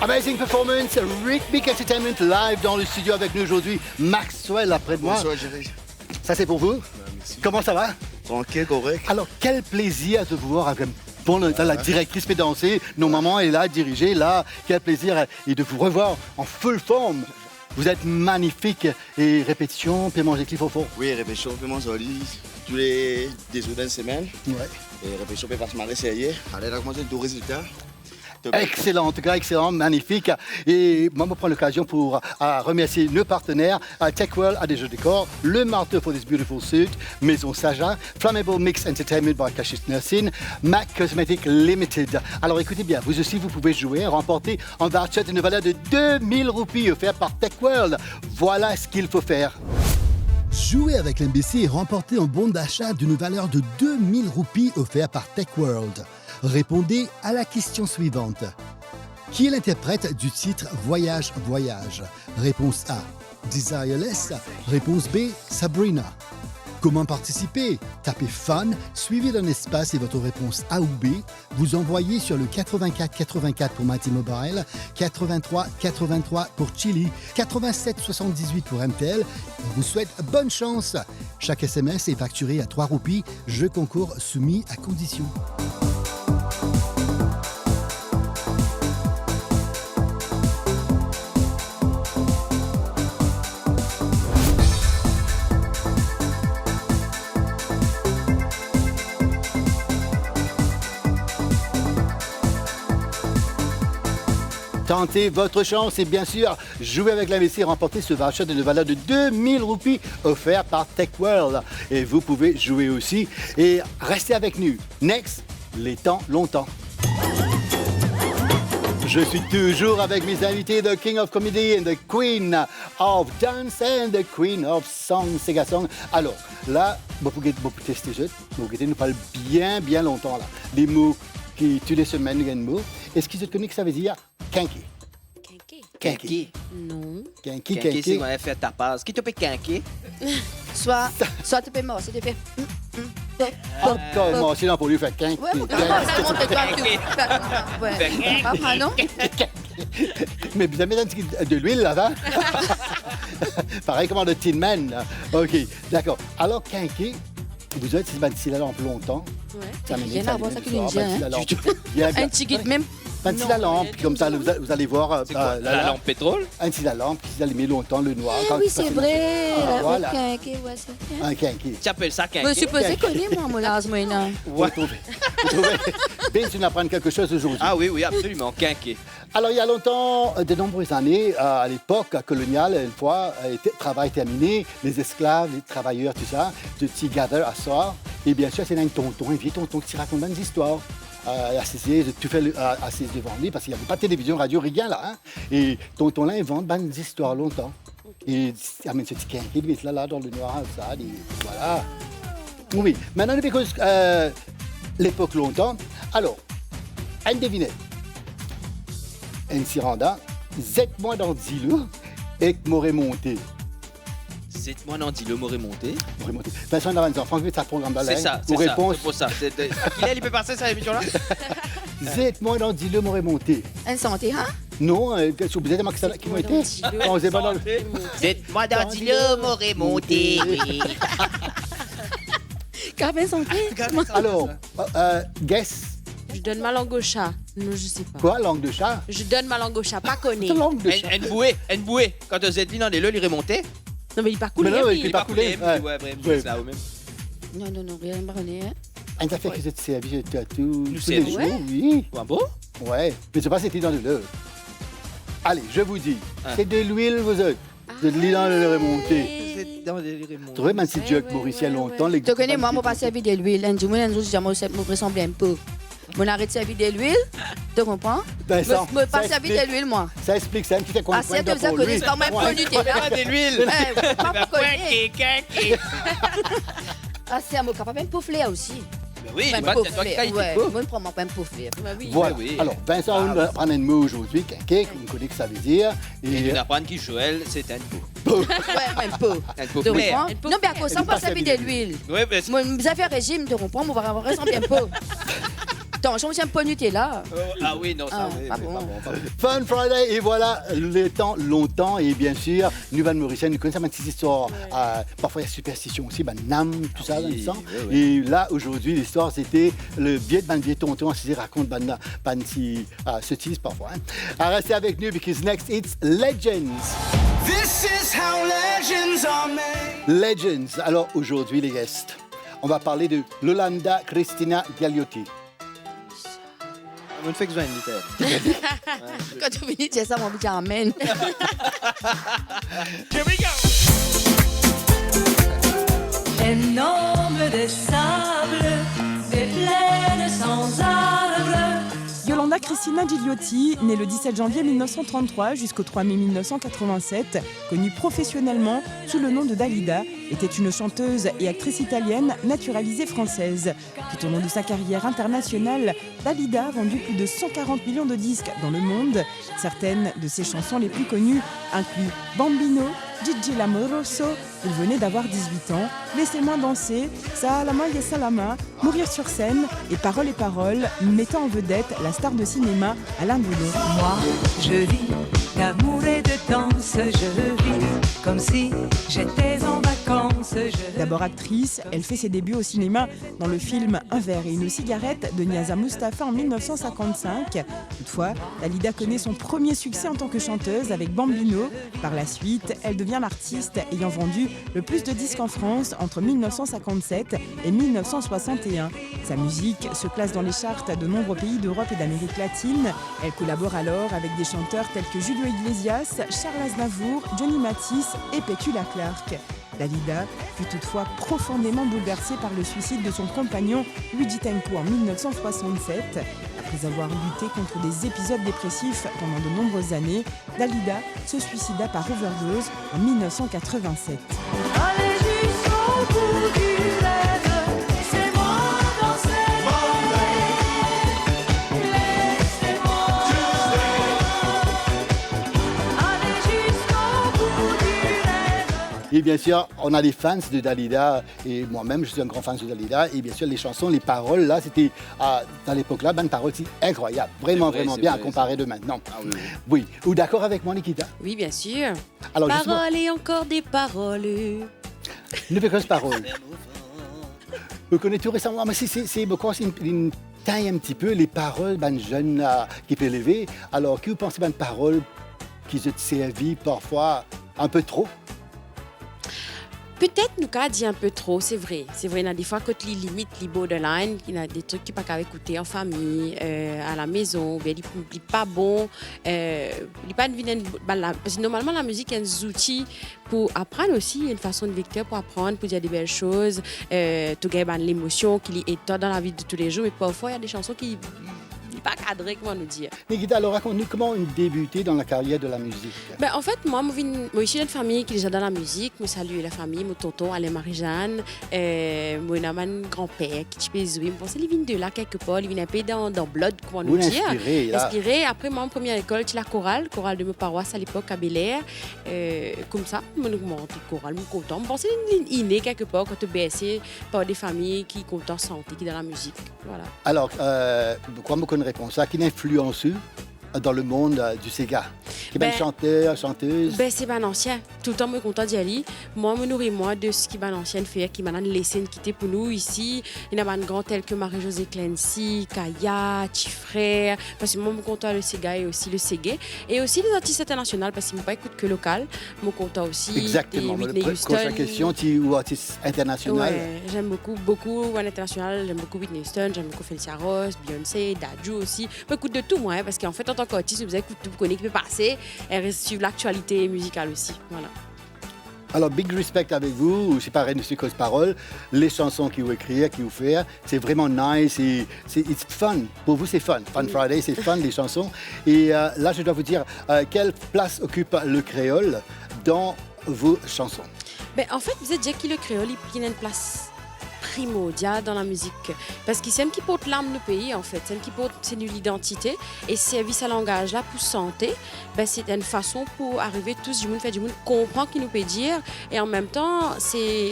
Amazing performance, Rhythmic Entertainment live dans le studio avec nous aujourd'hui. Maxwell après de moi. Bonsoir, Jerry. Ça c'est pour vous. Comment ça va? Tranquille, correct. Alors, quel plaisir de vous voir avec la directrice fait danser. Nos mamans est là, dirigée là. Quel plaisir et de vous revoir en full forme. Vous êtes magnifique. Et répétition, paiement des clips au fond. Oui, répétition, paiement solide. Tous les jours d'une semaine. Ouais. Et répétition, peut pas se marrer sérieux. Allez, là, commencer deux résultats. Excellent, en tout cas, excellent, magnifique. Et moi, je prends l'occasion pour remercier nos partenaires. TechWorld a des jeux de décor, Le Marteau for this beautiful suit, Maison Saja, Flammable Mix Entertainment by Kashis Nursing, Mac Cosmetic Limited. Alors écoutez bien, vous aussi, vous pouvez jouer et remporter un voucher d'une valeur de 2000 roupies offert par TechWorld. Voilà ce qu'il faut faire. Jouez avec l'MBC et remportez un bon d'achat d'une valeur de 2000 roupies offert par TechWorld. Répondez à la question suivante. Qui est l'interprète du titre Voyage, Voyage? Réponse A, Desireless. Réponse B, Sabrina. Comment participer? Tapez Fun, suivi d'un espace et votre réponse A ou B. Vous envoyez sur le 84 84 pour Mighty Mobile, 83 83 pour Chili, 87 78 pour MTL. On vous souhaite bonne chance. Chaque SMS est facturé à 3 roupies. Jeu concours soumis à conditions. Tentez votre chance et bien sûr, jouez avec l'AMC et remportez ce voucher d'une valeur de 2000 roupies offert par TechWorld. Et vous pouvez jouer aussi. Et restez avec nous. Next, les temps longtemps. Je suis toujours avec mes invités, the King of Comedy and the Queen of Dance and the Queen of Song, Sega Song. Alors, là, vous pouvez tester ça. Vous pouvez nous parler bien longtemps, là. Des mots qui, toutes les semaines, il y a un mot. Est-ce que vous connaissez que ça veut dire quinqué? Quinqué. Non. Quinqué, Quinqué, c'est quinqué. qu'on a fait ta passe. Qui te paie quinqué? Soit tu peux mort, tu peux. Encore, moi aussi, non, pour lui faire quinqué. Ouais, mon gars, ça monte toi tout. Ouais. Papa, non? Mais vous avez un petit de l'huile là-bas? Pareil comme le Tin Man. Là. OK, d'accord. Alors, quinqué, vous êtes si la lampe longtemps. Ouais. Ça Rien à voir ça que l'Indien. Un petit guide même. Un petit la lampe, puis comme ça, vous allez voir. La lampe pétrole? Un petit la lampe, qui s'allume longtemps, le noir. Ah oui, c'est vrai. Voilà. Quinqué, ouais, c'est Un quinqué. Tu appelles ça Je quinqué? me suis posé connu, moi, mon lase, moi, non. Vous trouvez. Ben, tu nous apprends quelque chose aujourd'hui. Ah oui, absolument, quinqué. Alors, il y a longtemps, de nombreuses années, à l'époque coloniale, une fois, travail terminé, les esclaves, les travailleurs, tout ça, de t'y gather à soir. Et bien sûr, c'est un tonton, un vieux tonton qui raconte des histoires. Assisé, tout fait assise devant lui, parce qu'il n'y avait pas de télévision, radio, rien là. Hein? Et tonton là invente des histoires longtemps. Et il amène ce petit quinqué, il est là, dans le noir, ça, et voilà. Oui, maintenant, depuis l'époque longtemps, alors, une devinette. Un Siranda, zette-moi dans le zilo et que m'aurait monté. Zette-moi dans le m'aurait monté. Vincent, on a des enfants, ça programme C'est ça, pour réponse. c'est pour ça. Il peut passer ça, l'émission-là? Zette-moi dans le zilo m'aurait monté. Un santé, hein? Non, vous êtes moi qui m'ont été. Non, c'est pas dans le... Zette-moi dans le m'aurait monté. Carmen santé? Alors, guess. Je donne ma langue au chat. Non, je sais pas. Quoi, langue de chat? Je donne ma langue au chat, pas connu. Langue de chat. Une bouée. Quand vous êtes dans les leux, il est remonté. Non, mais il part couler. Mais non, oui. il part couler. Ouais, bref, c'est là, même. Non, rien de marronné, hein? Un affaire que vous êtes servi, tu as tout. Nous tous les servi? jours, Ouais. oui. Ah bon? Ouais, mais je sais pas si c'était dans le lait. Allez, je vous dis, Ah. c'est de l'huile, vous êtes. De l'huile dans le remonté. C'est dans les remontés. Tu vois, même si Dieu mauricien longtemps, les Tu connais, moi, je pas servi de l'huile. Un jour, je me ressemble un peu. On arrête de servir de l'huile, tu comprends? Vincent, Je me pas ça servi explique. de l'huile, moi. Ça explique, c'est un petit coin Ah, c'est de ça pour que lui. c'est pas même Ouais. peu Nutella. Pas de l'huile. Eh, pas pour connaître. Quinqué. Ah, c'est un mot capable même pour flair aussi. Oui, il Même est pas pour de toi qui flair. caille. Ouais, moi, je prends mon pain pour flair. Voilà. Oui. Alors, Vincent, on va prendre un mot aujourd'hui, quinqué, qu'on connaît que ça veut dire. Et tu apprends qui Joël, c'est un pot. Ouais, même peu. Un pot Tu flair. comprends? Non, mais à cause ça, on pas servir de l'huile. Ouais, mais Moi, vous avez fait régime, tu comprends? On va ressembler un peu. Attention, c'est un peu Nutella. Ah oui, non, ça, oui, pas mais bon. pas bon, pas bon. Fun Friday, et voilà, le temps longtemps, et bien sûr, Nouvelle-Mauricienne, nous connaissons ma petite histoire. Parfois, il y a superstition aussi, Nam, tout ça, dans le sang. oui. Et là, aujourd'hui, l'histoire, c'était le vieux tonton, qui raconte sottise parfois. Alors, restez avec nous, because next, it's Legends. This is how legends are made. Legends. Alors, aujourd'hui, les guests, on va parler de Yolanda Cristina Gagliotti. On fait que je vais inviter. Quand tu finis de dire ça, mon petit amen. Here we go. Énorme des sables, des plaines sans arbres. Yolanda Cristina Gigliotti, née le 17 janvier 1933 jusqu'au 3 mai 1987, connue professionnellement sous le nom de Dalida, était une chanteuse et actrice italienne naturalisée française. Tout au long de sa carrière internationale, Dalida a vendu plus de 140 millions de disques dans le monde. Certaines de ses chansons les plus connues incluent Bambino, Gigi Lamoroso, il venait d'avoir 18 ans, Laissez-moi danser, Salama et Salama, Mourir sur scène et Paroles, mettant en vedette la star de cinéma Alain Delon. Moi, je vis d'amour et de danse, je vis comme si j'étais en vacances. D'abord actrice, elle fait ses débuts au cinéma dans le film Un verre et une cigarette de Niaza Mustapha en 1955. Toutefois, Dalida connaît son premier succès en tant que chanteuse avec Bambino. Par la suite, elle devient l'artiste ayant vendu le plus de disques en France entre 1957 et 1961. Sa musique se classe dans les charts de nombreux pays d'Europe et d'Amérique latine. Elle collabore alors avec des chanteurs tels que Julio Iglesias, Charles Aznavour, Johnny Mathis et Petula Clark. Dalida fut toutefois profondément bouleversée par le suicide de son compagnon Luigi Tenco en 1967. Après avoir lutté contre des épisodes dépressifs pendant de nombreuses années, Dalida se suicida par overdose en 1987. Allez jusqu'au bout du rêve, laissez-moi danser. Laissez-moi. Allez jusqu'au bout du rêve. Et bien sûr, on a des fans de Dalida, et moi-même, je suis un grand fan de Dalida. Et bien sûr, les chansons, les paroles, là, c'était, dans l'époque-là, une parole incroyable. Vraiment, C'est vrai, vraiment c'est bien vrai, à comparer de maintenant. Ah oui, oui. Oui. Ou d'accord avec moi, Nikita? Oui, bien sûr. Alors, justement, Paroles et encore des paroles. ne fais que ce parole. Vous connaissez tout récemment, mais c'est beaucoup, c'est une taille un petit peu les paroles d'un jeune qui peut lever. Alors, que vous pensez d'une parole qui se servi parfois un peu trop? Peut-être nous qu'a dit un peu trop, c'est vrai. C'est vrai, il y a des fois quand les limites, les borderline, il y a des trucs qui ne peuvent pas écouter en famille, à la maison, bien, il n'est pas bon. Il pas parce que normalement, la musique est un outil pour apprendre aussi, une façon de vecteur pour apprendre, pour dire des belles choses, tout gagner l'émotion qui est dans la vie de tous les jours. Mais parfois, il y a des chansons qui pas cadré, comment nous dire. Nikita, alors raconte-nous comment on a débuté dans la carrière de la musique. Ben, en fait, moi, je suis d'une famille qui est déjà dans la musique. Je salue la famille, mon tonton, Alain Marie-Jeanne, mon grand-père, qui je jouer. Je pense qu'il vient de là quelque part, il vient un peu dans Blood, comment nous dire. Inspiré. Après, moi, en première école, c'est la chorale de mes paroisses à l'époque à Bel-Air. Comme ça, je suis chorale, je suis content. Je pense qu'il est inné quelque part quand tu es baissé par des familles qui sont contentes de santé, qui sont dans la musique. Voilà. Alors, pourquoi me connaît ça, qui influence dans le monde du Sega? Qui est chanteur, chanteuse? C'est bien ancien. Tout le temps, je suis content d'y aller. Moi, je me nourris de ce qui est ancien fait, qui m'a laissé quitter pour nous ici. Il y a des grands tels que Marie-Josée Clancy, Kaya, Tifrère. Parce que moi, je suis content le Sega et aussi le Ségué. Et aussi les artistes internationaux, parce qu'ils ne m'écoutent que local. Je suis content aussi. Exactement. Prochaine question, tu es artiste international? Ouais, j'aime beaucoup à l'international. J'aime beaucoup Whitney Houston, j'aime beaucoup Felicia Ross, Beyoncé, Dadju aussi. J'écoute de tout, moi, parce qu'en fait, en tant qu'artiste, vous écoutez tout, vous connaissez qui peut passer. Et suivre l'actualité musicale aussi. Voilà. Alors, big respect avec vous. C'est pareil, Monsieur Cause Parole. Les chansons que vous écrivez, que vous faites, c'est vraiment nice. It's fun. Pour vous, c'est fun. Fun Friday, c'est fun, les chansons. Et là, je dois vous dire, quelle place occupe le créole dans vos chansons? En fait, vous êtes dit que le créole, il prend une place primordial dans la musique. Parce que c'est elle qui porte l'âme du pays, en fait. C'est elle qui porte l'identité. Et service à langage là pour santé, ben, c'est une façon pour arriver tous du monde, faire du monde, comprendre ce qu'il nous peut dire. Et en même temps, c'est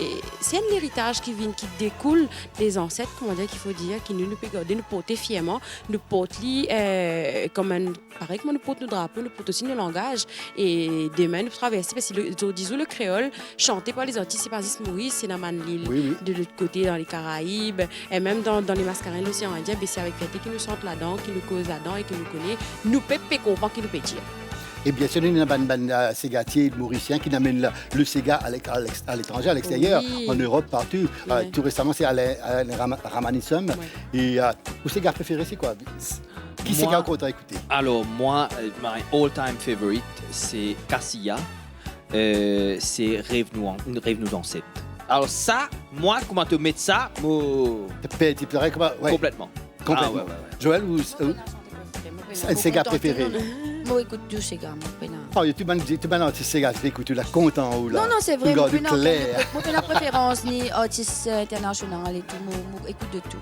un héritage qui vient, qui découle des ancêtres, comment dire, qu'il faut dire, qui nous peut garder, nous porter fièrement, nous porter comme un. Pareil, comme nous portons nos drapeaux, nous portons aussi nos langages. Et demain, nous traversons, parce que disons le créole, chanté par les artistes, c'est pas juste Maurice, c'est dans Manlil, de l'autre côté, dans les Caraïbes, et même dans les mascarines de l'océan Indien, c'est avec Fété qui nous chante là-dedans, qui nous cause là-dedans et qui nous connaît. Nous peut comprendre, qui nous peut dire. Et bien sûr, il y a un ségatier mauricien qui amène le Séga à l'étranger, à l'extérieur, en Europe, partout. Tout récemment, c'est Alain Ramanissom. Et vos Ségas préférés, c'est quoi? Qui c'est qu'on t'a écouté? Alors, moi, my all-time favorite, c'est Cassia. C'est Rêve-nous en 7. Alors ça, moi, comment te mettre ça, tu pleurais comment? Complètement. Ah, ouais. Joël, un Séga préféré? Moi, écoute tout Séga. Oh, tu m'as un artiste Séga, écoute, tu l'as content ou là? Non, c'est vrai. Moi, j'ai la préférence, ni artiste international et tout. Moi, écoute de tout.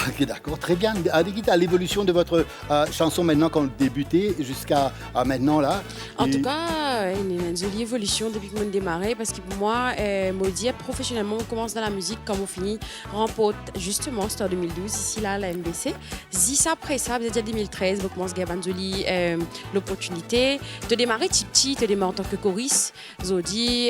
Ok, d'accord, très bien. À l'évolution de votre chanson maintenant, quand vous débutez jusqu'à maintenant là. En tout cas, une jolie évolution depuis que je démarré parce que pour moi, Maudit, professionnellement, on commence dans la musique comme on finit, remporte justement, c'était en 2012, ici là, à la MBC. Après ça, vous êtes en 2013, vous commencez à avoir l'opportunité de démarrer petit, de démarrer en tant que choriste, Zodi,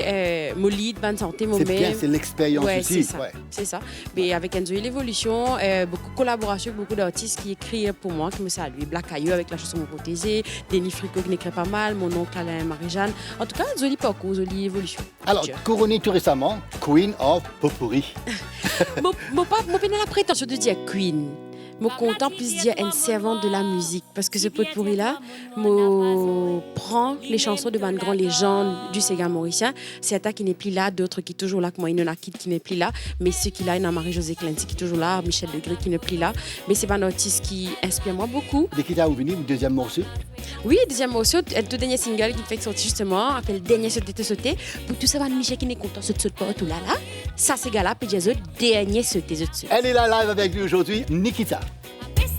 Molide, Ban Santé, Momé. C'est bien, c'est l'expérience aussi. C'est ça. Mais avec une jolie évolution, beaucoup de collaborations avec beaucoup d'artistes qui écrivent pour moi, qui me saluent. Black Caillou avec la chanson Mon Protégé, Denis Frico qui n'écrit pas mal, mon oncle Alain Marie-Jeanne. En tout cas, une jolie parcours, une jolie évolution. Alors, couronnée tout récemment, Queen of Potpourri. Mon la prétention de dire Queen. Je suis content plus dire une servante de la musique parce que ce potpourri là prend les chansons de grandes légendes du Séga mauricien. Certains qui n'est plus là, d'autres qui sont toujours là, comme moi, Inona Kid qui n'est plus là, mais ceux qui là, il y a Marie-Josée Clancy qui est toujours là, Michel Degré qui n'est plus là. Mais c'est un artiste qui inspire moi beaucoup. Dès qu'il est venu, le deuxième morceau? Oui, le deuxième morceau, le tout dernier single qui fait sortir justement, appelle Dernier sauté. Pour tout ça, Michel qui n'est content, saute pas tout là. Ça, c'est gala, puis j'ai dernier sauté. Elle est là live avec nous aujourd'hui, Nikita. Yes.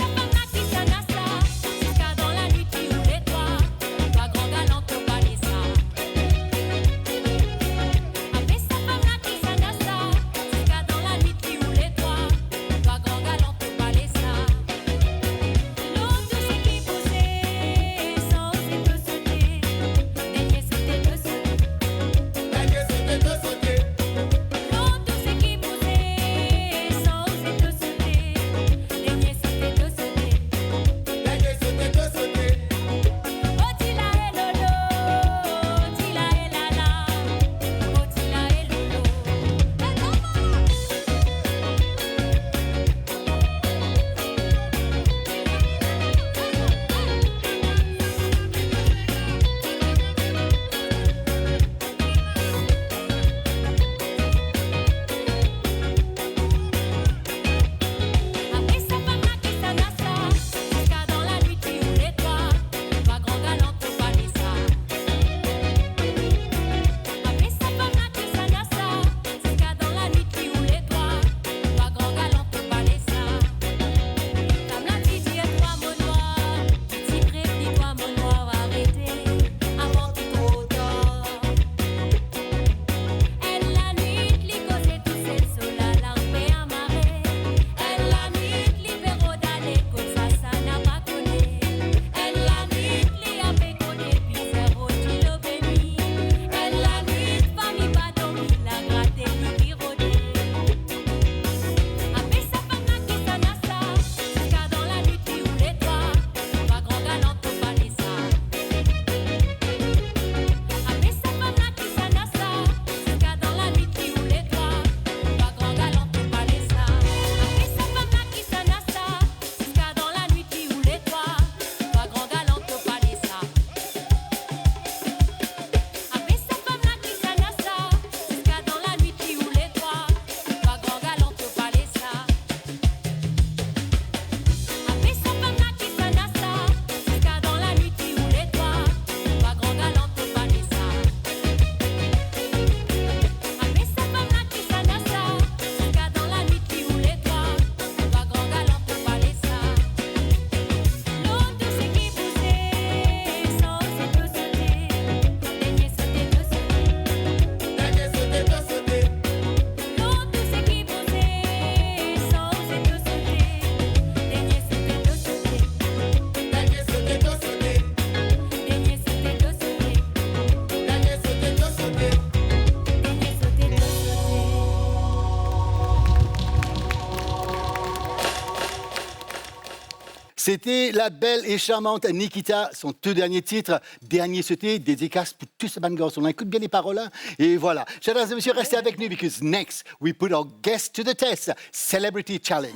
C'était la belle et charmante Nikita, son tout dernier titre, Dernier sauté, dédicace pour tous ces bonnes garçons. On écoute bien les paroles, hein? Et voilà. Chers et messieurs, restez avec nous, because next, we put our guest to the test, Celebrity Challenge.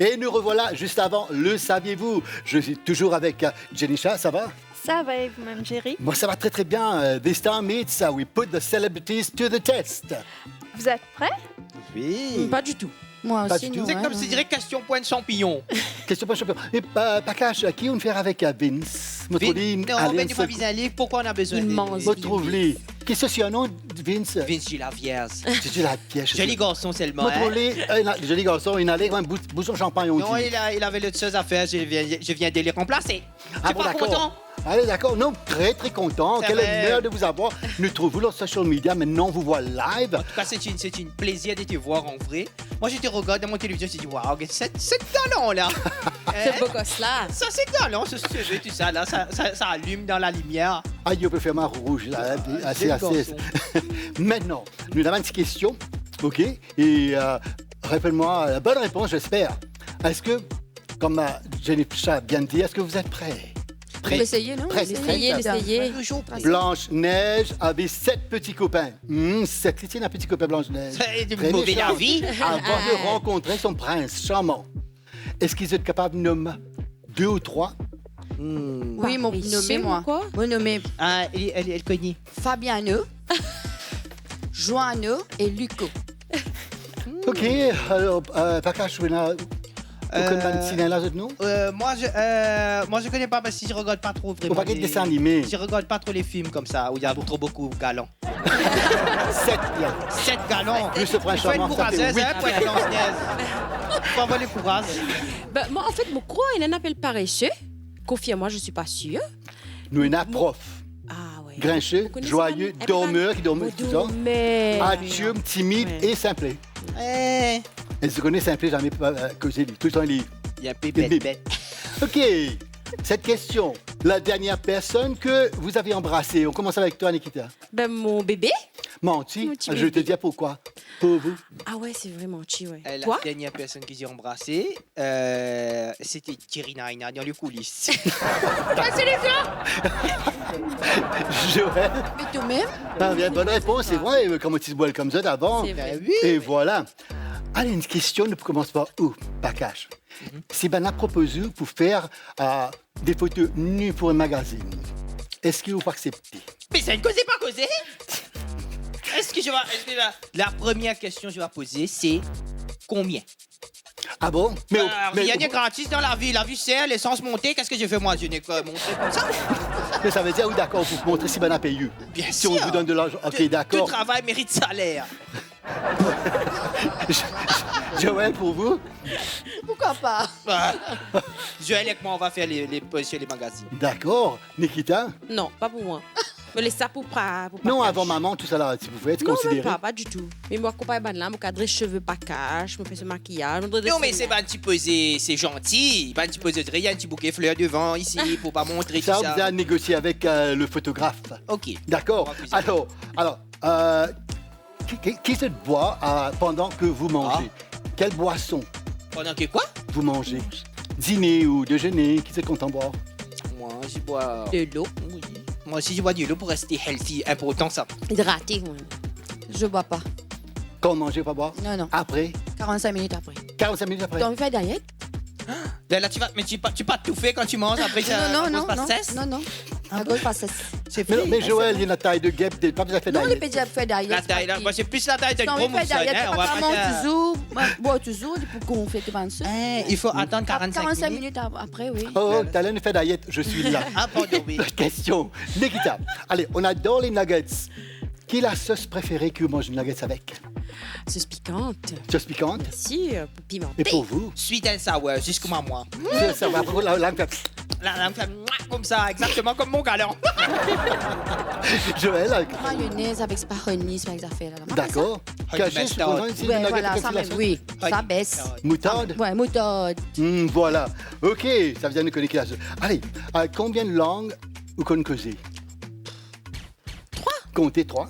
Et nous revoilà juste avant Le Saviez-vous? Je suis toujours avec Jenisha, ça va? Ça va et vous-même, Jerry? Moi, ça va très très bien. This time it's we put the celebrities to the test. Vous êtes prêts? Oui. Pas du tout. Moi Pas aussi, du non. tout. C'est comme si je dirais question point de champignon. Question pas champion. Et Pakash, qui on fait avec Vince? Non, ben tu vas viser un livre. Pourquoi on a besoin de livre? Retrouve-les. Qu'est-ce que c'est un nom, Vince? Vince Gilles Vierge. C'est la pièce. Joli garçon seulement. Retrouve-les. Joli garçon, il allait un bouchon champagne. Non, il avait l'autre chose à faire. Je viens de les remplacer. Ah Tu bon, pas d'accord. content? Allez, d'accord. Non, très, très content. C'est Quel vrai. honneur de vous avoir. Nous trouvons sur social media. Maintenant, on vous voit live. En tout cas, c'est une plaisir de te voir en vrai. Moi, je te regarde dans mon télévision, je te dis, waouh, c'est galant, là. Ce beau gosse-là. Ça, c'est galant, ce cheveu, tout ça, là. Ça allume dans la lumière. Ah, il peut faire ma rouge, là. Assez, Quel assez. garçon. Maintenant, nous avons une petite question. OK? Et rappelle-moi la bonne réponse, j'espère. Est-ce que, comme Jennifer vient de dire, est-ce que vous êtes prêts? Prêt. L'essayer, non? Prêt. L'essayer. Blanche-Neige avait 7 petits copains. C'est Christine, un petit copain Blanche-Neige. C'est du Très mauvais méchant. avis. Avant de rencontrer son prince charmant. Est-ce qu'ils sont capables de nommer 2 ou 3? Oui, mon nommé, moi. Quoi? Mon nommé Ah, elle connaît. Fabiano, Joanno et Luco. OK. Alors, Pakash, vous n'avez aucun bande là, non? Moi, je connais pas parce que je regarde pas trop vraiment. Faut pas qu'il y ait des dessins animés. Je regarde pas trop les films comme ça où il y a trop beaucoup de galants. 7 bien. 7 galants. Plus le prince Il faut être charmant, ça fait courageuse, 8. hein, pour être Blanche-Neige. Faut avoir le courage. Ben, moi, en fait, mon croix, il en appelle paresseux. Confirme-moi, je suis pas sûre. Nous, on a prof. Ah ouais. Grincheux, Vous connaissez joyeux, pas- dormeur, qui dormait tout ça. Mais... Athium, timide et simplé. Eh, Elle se connaît simplé, jamais causé, tout le temps il il y a un peu Bip, bip. bête. OK. Cette question, la dernière personne que vous avez embrassée. On commence avec toi, Nikita. Ben, mon bébé. Menti. Mon petit Je vais te bébé. dire pourquoi. Pour vous. Ah ouais, c'est vraiment chi, ouais. La Toi? dernière personne que j'ai embrassée, c'était Thierry Naina dans les coulisses. Joël. Mais toi-même? Ah, bien, bonne réponse, c'est vrai. Comment tu se bois comme ça d'avant. C'est vrai. Oui. Et voilà. Allez, une question ne commence pas où? Pakash. Si ben a proposé pour faire des photos nues pour un magazine, est-ce que vous acceptez? Mais ça ne causez pas causer. La première question que je vais poser, c'est combien? Ah bon? Mais Rien n'est gratis dans la vie. La vie, c'est l'essence montée. Qu'est-ce que je fais, moi? Je n'ai qu'à monter comme ça. mais ça veut dire, oui, d'accord, vous montrer si ben a payé. Bien Si sûr. on vous donne de l'argent. OK, Tout d'accord. travail mérite salaire. Joël, pour vous? Pourquoi pas? Joël et moi, on va faire les positions les magazines. D'accord. Nikita? Non, pas pour moi. Me laisse ça pour pas. Non, avant maman, tout ça là, si vous pouvez être Non, considéré. même pas du tout. Mais moi, quand je là, mon cadre cheveux pas cache, je me fais ce maquillage. Non, mais c'est pas un petit posé, c'est gentil. Pas un petit posé de rien, un petit bouquet de fleurs devant ici pour pas montrer tout Ça, vous ça. avez négocié avec le photographe. Ok. D'accord. Alors, qui se boit pendant que vous mangez? Quelle boisson Pendant que quoi? vous mangez? Dîner ou déjeuner? Qui c'est content boire? Moi, je bois. De l'eau. Oui. Moi aussi, je bois de l'eau pour rester healthy. Important, ça. Hydraté, ouais. Je bois pas. Quand on mange, pas boire? Non, non. Après? 45 minutes après. 45 minutes après? Donc, on fait diète? Là, tu vas tout faire quand tu manges après ça. Non. Pas cesse. Non. À cause pas cesse. C'est Mais, vrai. mais Joël, il y a une taille de guêpe, pas besoin de faire Non, les d'ailleurs. pédiatres font diète. La taille, là, moi, c'est plus la taille d'un Non, gros on fait mousson. diète. On va Pas pas maman faire- toujours. Bois toujours pour gonfler tes pensées. Il faut attendre 45 minutes. minutes après, oui. Oh, t'as l'air de faire diète, je suis là. Ah, pardon, oui. Question. Nikita, allez, on adore les nuggets. Qui est la sauce préférée que vous mangez les nuggets avec? Sauce piquante. Sauce piquante? Bien sûr, pour pimenter. Et pour vous? Sweet and sour, juste comme à moi. Ça va, après, la langue fait- La langue fait comme ça, exactement comme mon galant. Joël, Mayonnaise avec sparonis, avec des affaires. là. d'accord. Honey Caché, je mustard. comprends ici, les Ouais, nuggets voilà, avec ça la même. sauce. Oui, ça Honey baisse. Moutarde? Ouais, moutarde. Voilà. OK, ça vient de connaître la sauce. Allez, combien de langues vous connaissez? 3. Comptez 3.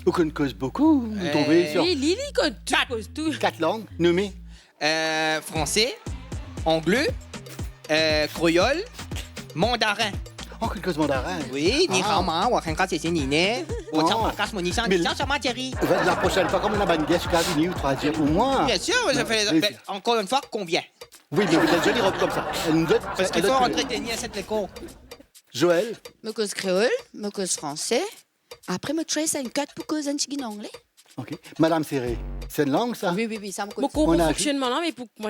Vous connaissez beaucoup. Vous tombez sur Oui, Lily, quand tu causes tout. 4 langues nommées. Français, anglais, créole, mandarin. Oh, quelque chose mandarin. Oui, ni Ah. hao ma, wa kan ka c'est nine. Oh. Wa chang pakas mo ni sang, Mais- ni sang sama Thierry. La prochaine fois, comme on a une guest, tu vas venir, tu vas dire au moins. Bien sûr, je fais Oui, ben, encore une fois combien? oui, mais vous êtes jolie robe comme ça. Parce qu'il faut entretenir cette école. Joël, Me cause créole, me cause français. Après, me trace une carte pour cause un petit anglais. ok. Madame Serré, c'est une langue ça? Oui, oui, oui, ça me cause. Beaucoup On de a- fonctionnement là, mais pour moi,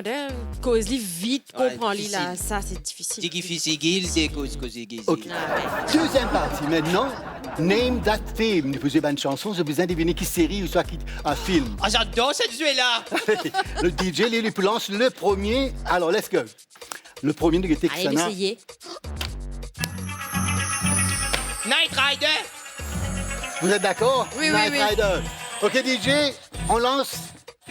cause-li vite, Ouais, comprends-li là, difficile. ça c'est difficile. Tiki fisigil, c'est cause gil. Ok. Deuxième partie maintenant. Name that theme. Vous avez une chanson, j'ai besoin de deviner qui série ou soit qui un film. Ah, j'adore cette jouet-là. Le DJ, lui lance le premier. Alors, let's go. Le premier de Allez, Texana. essayez. Night Rider. Vous êtes d'accord? Oui, oui, Night oui. Rider. Ok, DJ, on lance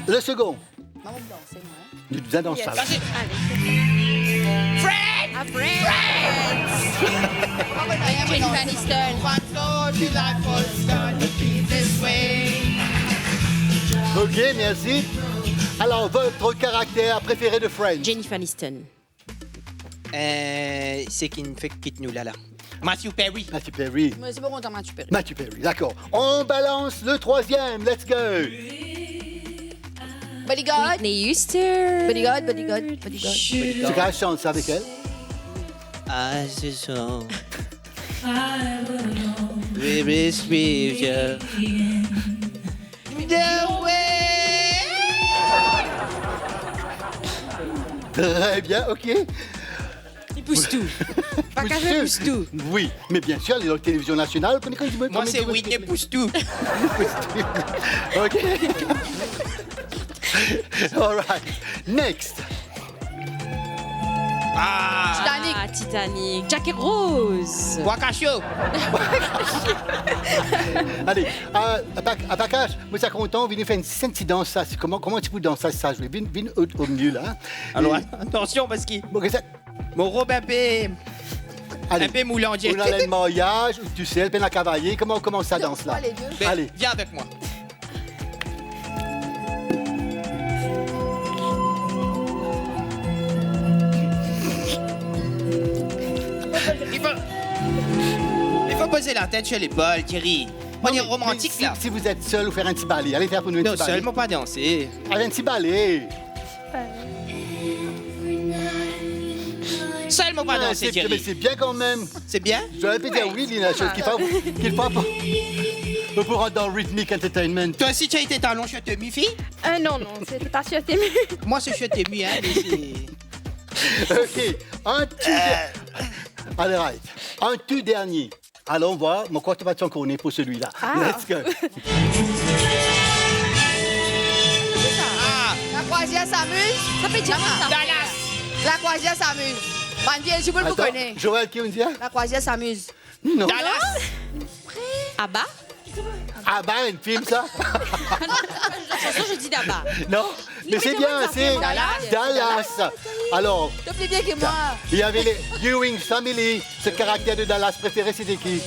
le second. Maman me danser, moi. Hein. Nous vous dans ça. Ça, c'est- Friends! Ah, Friends! Jennifer Aniston. Ok, merci. Alors, votre caractère préféré de Friends? Jennifer Aniston. C'est qui ne fait quitte nous là. Matthew Perry. Matthew Perry. Mais c'est pas content, tu peux. Matthew Perry, d'accord. On balance le troisième. Let's go. Bodyguard. Whitney Houston. Bodyguard, bodyguard, bodyguard. Tu qu'elle chante ça avec elle? Ah, c'est ça. We receive you. The way. Très bien, ok. Il pousse tout. Pas qu'à faire pousse tout. Oui, mais bien sûr, les télévisions nationales, Moi, c'est Whitney pousse tout. Ok. All right. Next. Ah. Titanic. Ah, Titanic. Jack et Rose. Wakasho. Allez, à Bakash, moi, ça content, viens nous faire une petite danse. Ça. Comment tu peux danser ça? Je vais venir au milieu, là. Hein. Alors, Et- attention, parce qu'il. Bon, qu'est-ce que Mon robe un peu. Allez, Un peu moulandier. on a le mariage, tu sais, peine à cavalier. Comment on commence ça danse là? les deux. Ben, Allez. Viens avec moi. Il faut poser la tête sur l'épaule, Thierry. On est romantique si, là. Si vous êtes seul, ou faire un petit ballet. Allez faire pour nous un Non, petit ballet. seulement pas danser. Allez, un petit ballet. Seulement pas danser, mais Thierry. c'est bien quand même. C'est bien? J'aurais pu dire oui, Lina, chose qu'il faut pas pour rentrer dans Rhythmic Entertainment. Toi aussi, tu as été talon sur tes fille? Non, non, c'était pas sur tes Moi, c'est sur tes hein, mais c'est... Ok, un tout Allez, right. Un tout dernier. Allons voir, mon quoi tu vas qu'on est pour celui-là. Let's go. Ah! La croisière s'amuse. Ça fait dire ça. Dallas! La croisière s'amuse. Mandier, je vous le Attends, connais. Joël, qui on dit? La croisière s'amuse. Non. Dallas! Abba. Ah ben, un film, ça? La chanson, je dis d'Abba. Non, mais c'est bien, c'est Dallas. Alors, Tu plus bien que moi. il y avait les Ewing Family. Ce caractère de Dallas préféré, c'était qui?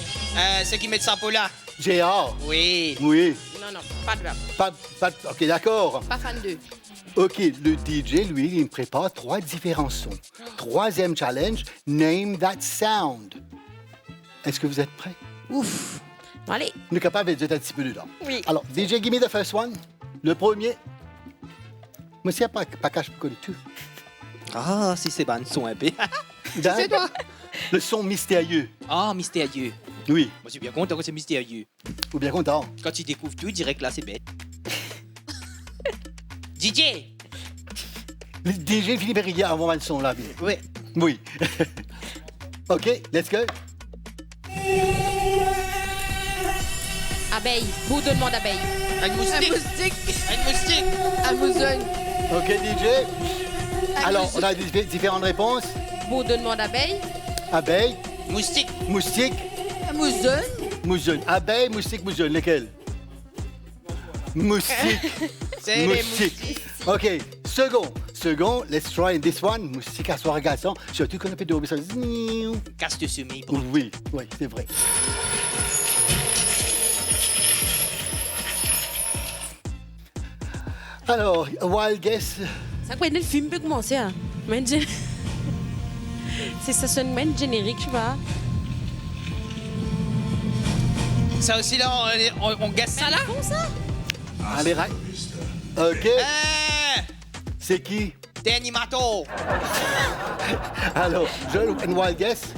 Ceux qui mettent sa peau là. J.R. Oui. Oui. Non, non, pas de Pas, ok, d'accord. Pas fan d'eux. Ok, le DJ, lui, il me prépare 3 différents sons. Troisième challenge, name that sound. Est-ce que vous êtes prêts? Ouf. Allez. On est capable d'être un petit peu dedans. Oui. Alors, DJ, give me the first one. Le premier. Monsieur, pas cache pour tout. Ah, si c'est bon, son un peu. C'est toi. Le son mystérieux. Ah, mystérieux. Oui. Moi, je suis bien content que c'est mystérieux. Ou bien content. Quand tu découvres tout, direct là, c'est bête. DJ! Le DJ Philippe Rivière avant le son là. Bien. Oui. Oui. OK, let's go. Abeille. Bourdonnement d'abeille. Un moustique. Un moustique. Un mousson. OK, DJ. Alors, on a différentes réponses. Bourdonnement d'abeille. Abeille. Moustique. Moustique. Un mousson. Mousson. Abeille, moustique, mousson. Lesquels? Moustique. C'est les Moustique. OK. Second, let's try this one. Moustique à soir agaçant. Surtout qu'on a fait de ça. Casse de semis. Oui, c'est vrai. Alors, a wild guess. Ça quoi, le film peut commencer. Hein. C'est ça sonne même générique, je sais pas. Ça aussi, là, on gasse ça là? Ça? Allez, OK. C'est qui? T'es animateur. Alors, Joël, une wild guess?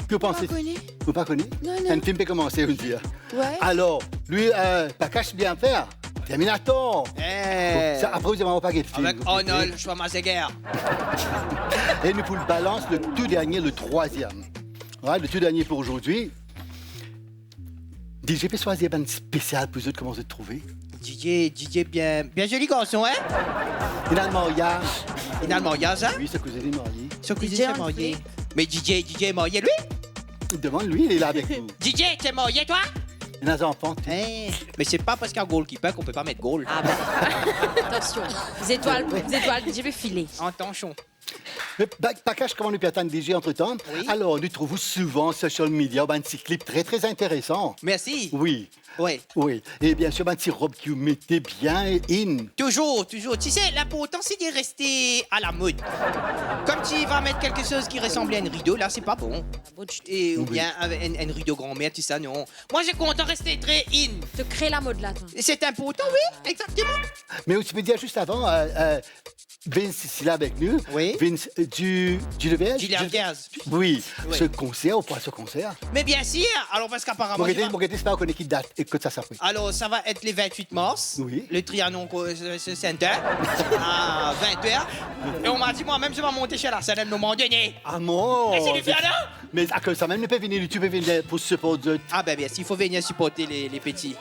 Que pensez-vous? Pas connu. Vous pas connu? Non, non. Un film peut commencer, vous dire. Ouais. Alors, lui, pas cache bien faire. Terminator. Ça, après, vous n'avez pas de film. Avec Arnold Schwarzenegger. Et nous, pour le balance, le tout dernier, le troisième. Ouais, le tout dernier pour aujourd'hui. DJ peut choisir un spécial pour vous autres, comment vous êtes trouvés? DJ bien joli garçon, hein? Finalement, il y a... Finalement, il y a ça? Oui, sa cousine est mariée. Sa cousine est mariée. Mais DJ est marié, lui? Demande-lui, il est là avec vous. DJ, t'es marié, toi? Il a des enfants. Mais c'est pas parce qu'il y a un goalkeeper qu'on peut pas mettre goal. Ah ben. Attention, les étoiles, DJ peut filer. Attention. Pas cache comment nous peut attendre DJ entre-temps. Oui. Alors, nous trouvons souvent social media, un petit clip très, très intéressant. Merci. Oui. Oui. Oui. Et bien sûr, un petit robe qui vous mettait bien in. Toujours. Tu sais, l'important, c'est de rester à la mode. Comme tu vas mettre quelque chose qui ressemble à un rideau, là, c'est pas bon. Et, ou bien un rideau grand-mère, tout ça, non. Moi, j'ai content de rester très in. Tu crées la mode là, toi. C'est important, oui, exactement. Mais tu peux dire juste avant, Vince ici là avec nous. Oui. Vince du Leverge. Oui. Ce concert, ou pas ce concert? Mais bien sûr. Alors, parce qu'apparemment... Regardez, c'est pas qu'on est qui date et que ça s'appelle. Alors, ça va être les 28 mars. Oui. Le Trianon Center à 20h. Et on m'a dit, moi-même, je vais monter chez la scène à un moment donné. Ah mon! Et c'est du piano? Mais à cause ça même ne peut venir, tu peux venir pour supporter. Ah ben bien, s'il faut venir supporter les petits.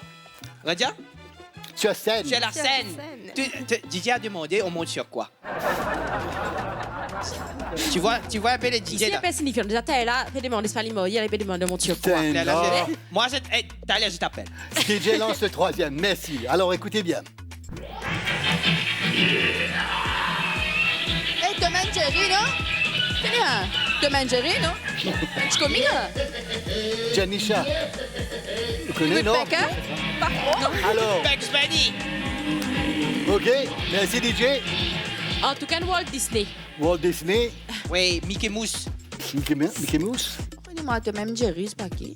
Radia? Sur scène. Sur la scène. Didier a demandé, on monte sur quoi? Tu vois un peu les DJ Ici, là. il pas signifiant. Déjà, t'es là, fais demander ce pas marié, elle peut demander mon sur quoi. Moi, t'as l'air, je t'appelle. DJ lance le troisième, merci. Alors écoutez bien. Hey, Tom and Jerry, non? C'est bien. Tom and Jerry, non? Tu connais, là? Janisha. Vous connaissez, non? Par contre. Alors. Bugs Bunny. OK, merci DJ. En tout cas, Walt Disney. Walt Disney. Oui, Mickey Mouse. Mickey Mouse. Prenez-moi Tom and Jerry, c'est pas qui?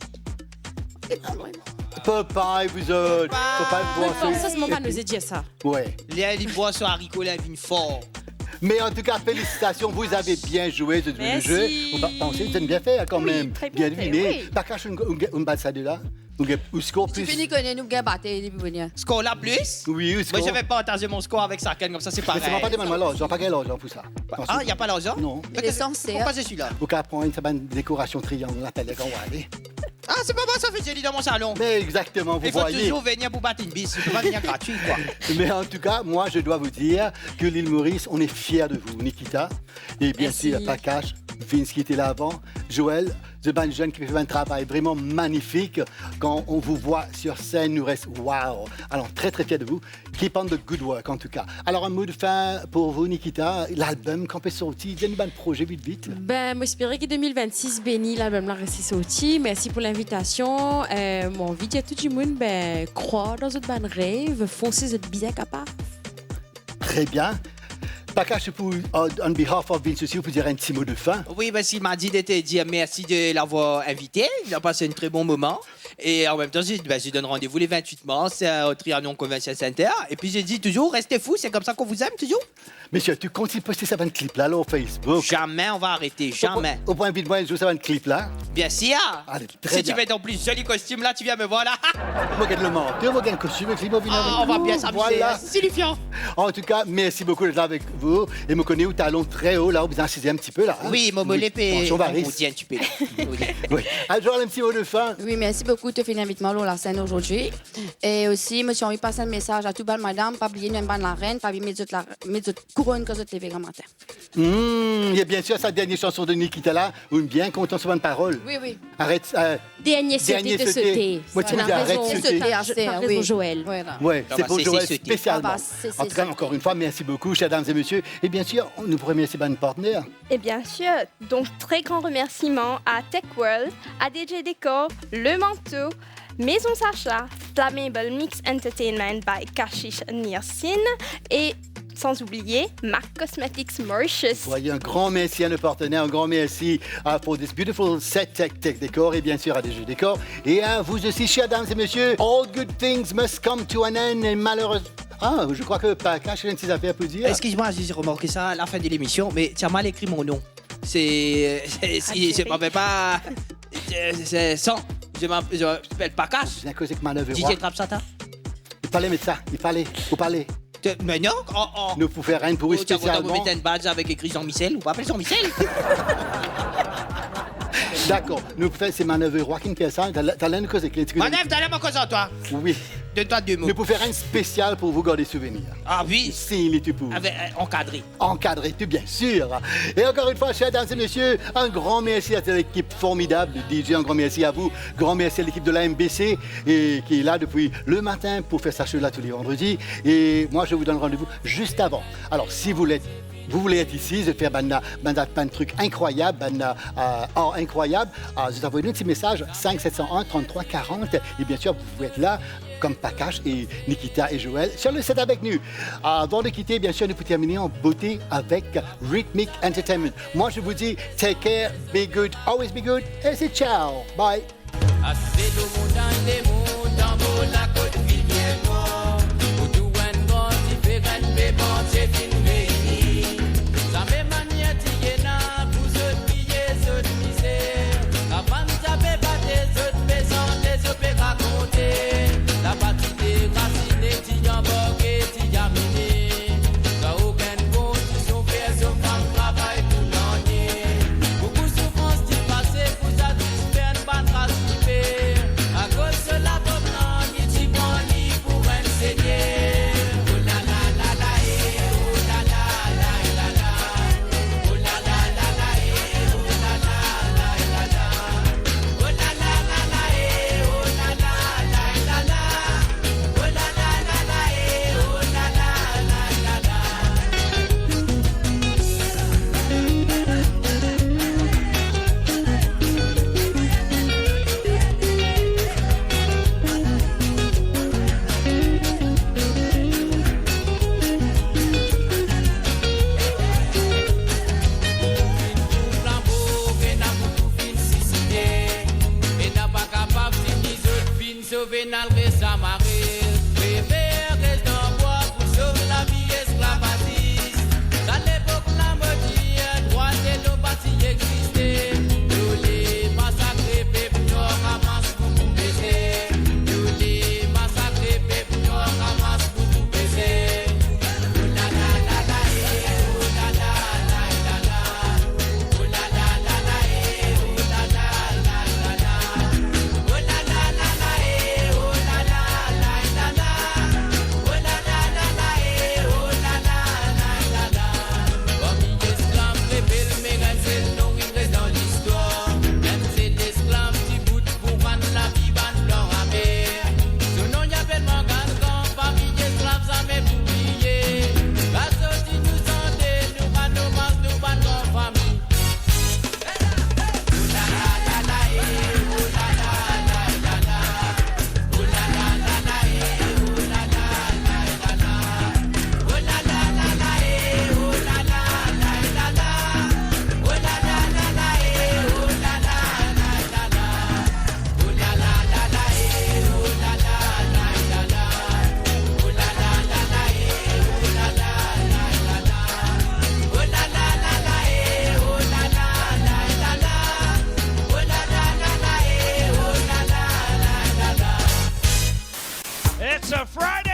Popeye, vous autres. Popeye, boisson. Ça, c'est mon man, nous a dit ça. Ouais. Les boissons haricots, la vigne fort. Mais en tout cas, félicitations, vous avez bien joué ce jeu. Vous pensez, vous avez bien fait quand même. Très bien fait, deviné. oui. Pas cache une balle ça de là. Ou score Tu plus. finis connaître nous bien battre depuis venir. Score là plus? Oui, Moi, score. je vais partager mon score avec Sarken, comme ça, c'est Mais pareil. c'est pas des mêmes alors, j'en pas quel âge pour ça. Ah, il n'y a pas l'argent? Non. Il est censé. Pourquoi je suis là? Au cas prendre une décoration triangle, on appelle quand on va aller. Ah, c'est pas bon, ça fait joli dans mon salon. Mais exactement, vous Il faut voyez. toujours venir pour battre une bise. Il faut pas venir gratuit, quoi. Mais en tout cas, moi, je dois vous dire que l'île Maurice, on est fiers de vous, Nikita. Et bien sûr, Pakash, Vince qui était là avant, Joël, The Band Jeune qui fait un travail vraiment magnifique. Quand on vous voit sur scène, nous reste waouh. Alors, très, très fiers de vous. Keep on the good work, en tout cas. Alors, un mot de fin pour vous, Nikita. L'album, quand est sorti? Donnez-nous un projet vite, vite. Ben, moi, j'espère que 2026, béni, l'album là reste sorti. Merci pour l'invitation. Mon envie de tout le monde, ben, croire dans votre bande rêve, foncez, vous êtes bien capable. Très bien. Pakash, on behalf of Vince aussi, vous pouvez dire un petit mot de fin. Oui, parce qu'il m'a dit de te dire merci de l'avoir invité. Il a passé un très bon moment. Et en même temps, je donne rendez-vous les 28 mars au Trianon Convention Center. Et puis j'ai dit toujours, restez fous, c'est comme ça qu'on vous aime toujours. Monsieur, tu continues de poster ça dans un clip là, au Facebook. Jamais on va arrêter, jamais. Au point vite, moi, je joue ça dans un clip là. Bien sûr. Allez, Si très tu bien. mets ton plus joli costume là, tu viens me voir là. Moi, regarde le menteur, moi, regarde le costume, le clip, on va bien s'amuser. Voilà. C'est signifiant. En tout cas, merci beaucoup d'être là avec vous. Et me connaissez où talons très haut, là, vous insistez un petit peu là. Hein? Oui, Momo l'épée. Bonjour, Varis. On tient un petit peu là. Oui. Alors, un petit mot de fin. Oui, merci beaucoup de faire l'invitement à la scène aujourd'hui. Et aussi, monsieur, on va passer un message à tout bal madame, pas oublier même ban la reine, pas oublier mettre couronne que vous TV grand matin. Il y a bien sûr sa dernière chanson de Nikita là, où bien content sur une parole. Oui, oui. Arrête. Dernier sauté de sauter. Moi, tu me dis arrête de sauter. Par raison, Joël. Ouais, Ah c'est bah, pour c'est Joël sauté. spécialement. Ah bah, c'est En tout cas, encore une fois, merci beaucoup, chers dames et messieurs. Et bien sûr, nous remercions nos partenaires. Et bien sûr, donc très grand remerciement à Tech World, à DJ Décor, Le Manteau, Maison Sacha, Flammable Mix Entertainment by Kashish Nirsin et sans oublier MAC Cosmetics Mauritius. Voyez, un grand merci à nos partenaires, un grand merci pour this beautiful set tech décor et bien sûr à des jeux décor. Et à vous aussi, chers dames et messieurs, all good things must come to an end et malheureusement... Ah, je crois que Pakash a une petite affaire pour dire. Excuse-moi, j'ai remarqué ça à la fin de l'émission, mais tu as mal écrit mon nom. C'est pas... C'est sans. Je m'appelle Pakash. Je n'ai causé que manœuvre. DJ Trapsata. Il fallait mettre ça, vous parlez. Mais non, Nous pouvons faire rien pour vous spécialement. Tu as mettre une badge avec écrit Jean-Michel, ou pas appeler Jean-Michel. D'accord, nous faisons ces manœuvres roi qui ne fait ça. T'as l'air de causer. Manœuvre, t'as l'air de causer, toi. Oui. Donne-toi 2 mots. Nous pouvons faire un spécial pour vous garder souvenirs. Ah oui. Si, il est tout pour. Encadré. Encadré, tout bien sûr. Et encore une fois, chers dames et messieurs, un grand merci à cette équipe formidable de DJ. Un grand merci à vous. Grand merci à l'équipe de la MBC et qui est là depuis le matin pour faire sa show là tous les vendredis. Et moi, je vous donne rendez-vous juste avant. Alors, si vous voulez être ici, je vais faire un truc incroyable, incroyable. Je vous envoie un petit message 5 701 33 40 et bien sûr, vous pouvez être là comme Pakash et Nikita et Joël sur le set avec nous. Avant de quitter, bien sûr, nous pouvons terminer en beauté avec Rhythmic Entertainment. Moi, je vous dis, take care, be good, always be good, et c'est ciao. Bye. It's a Friday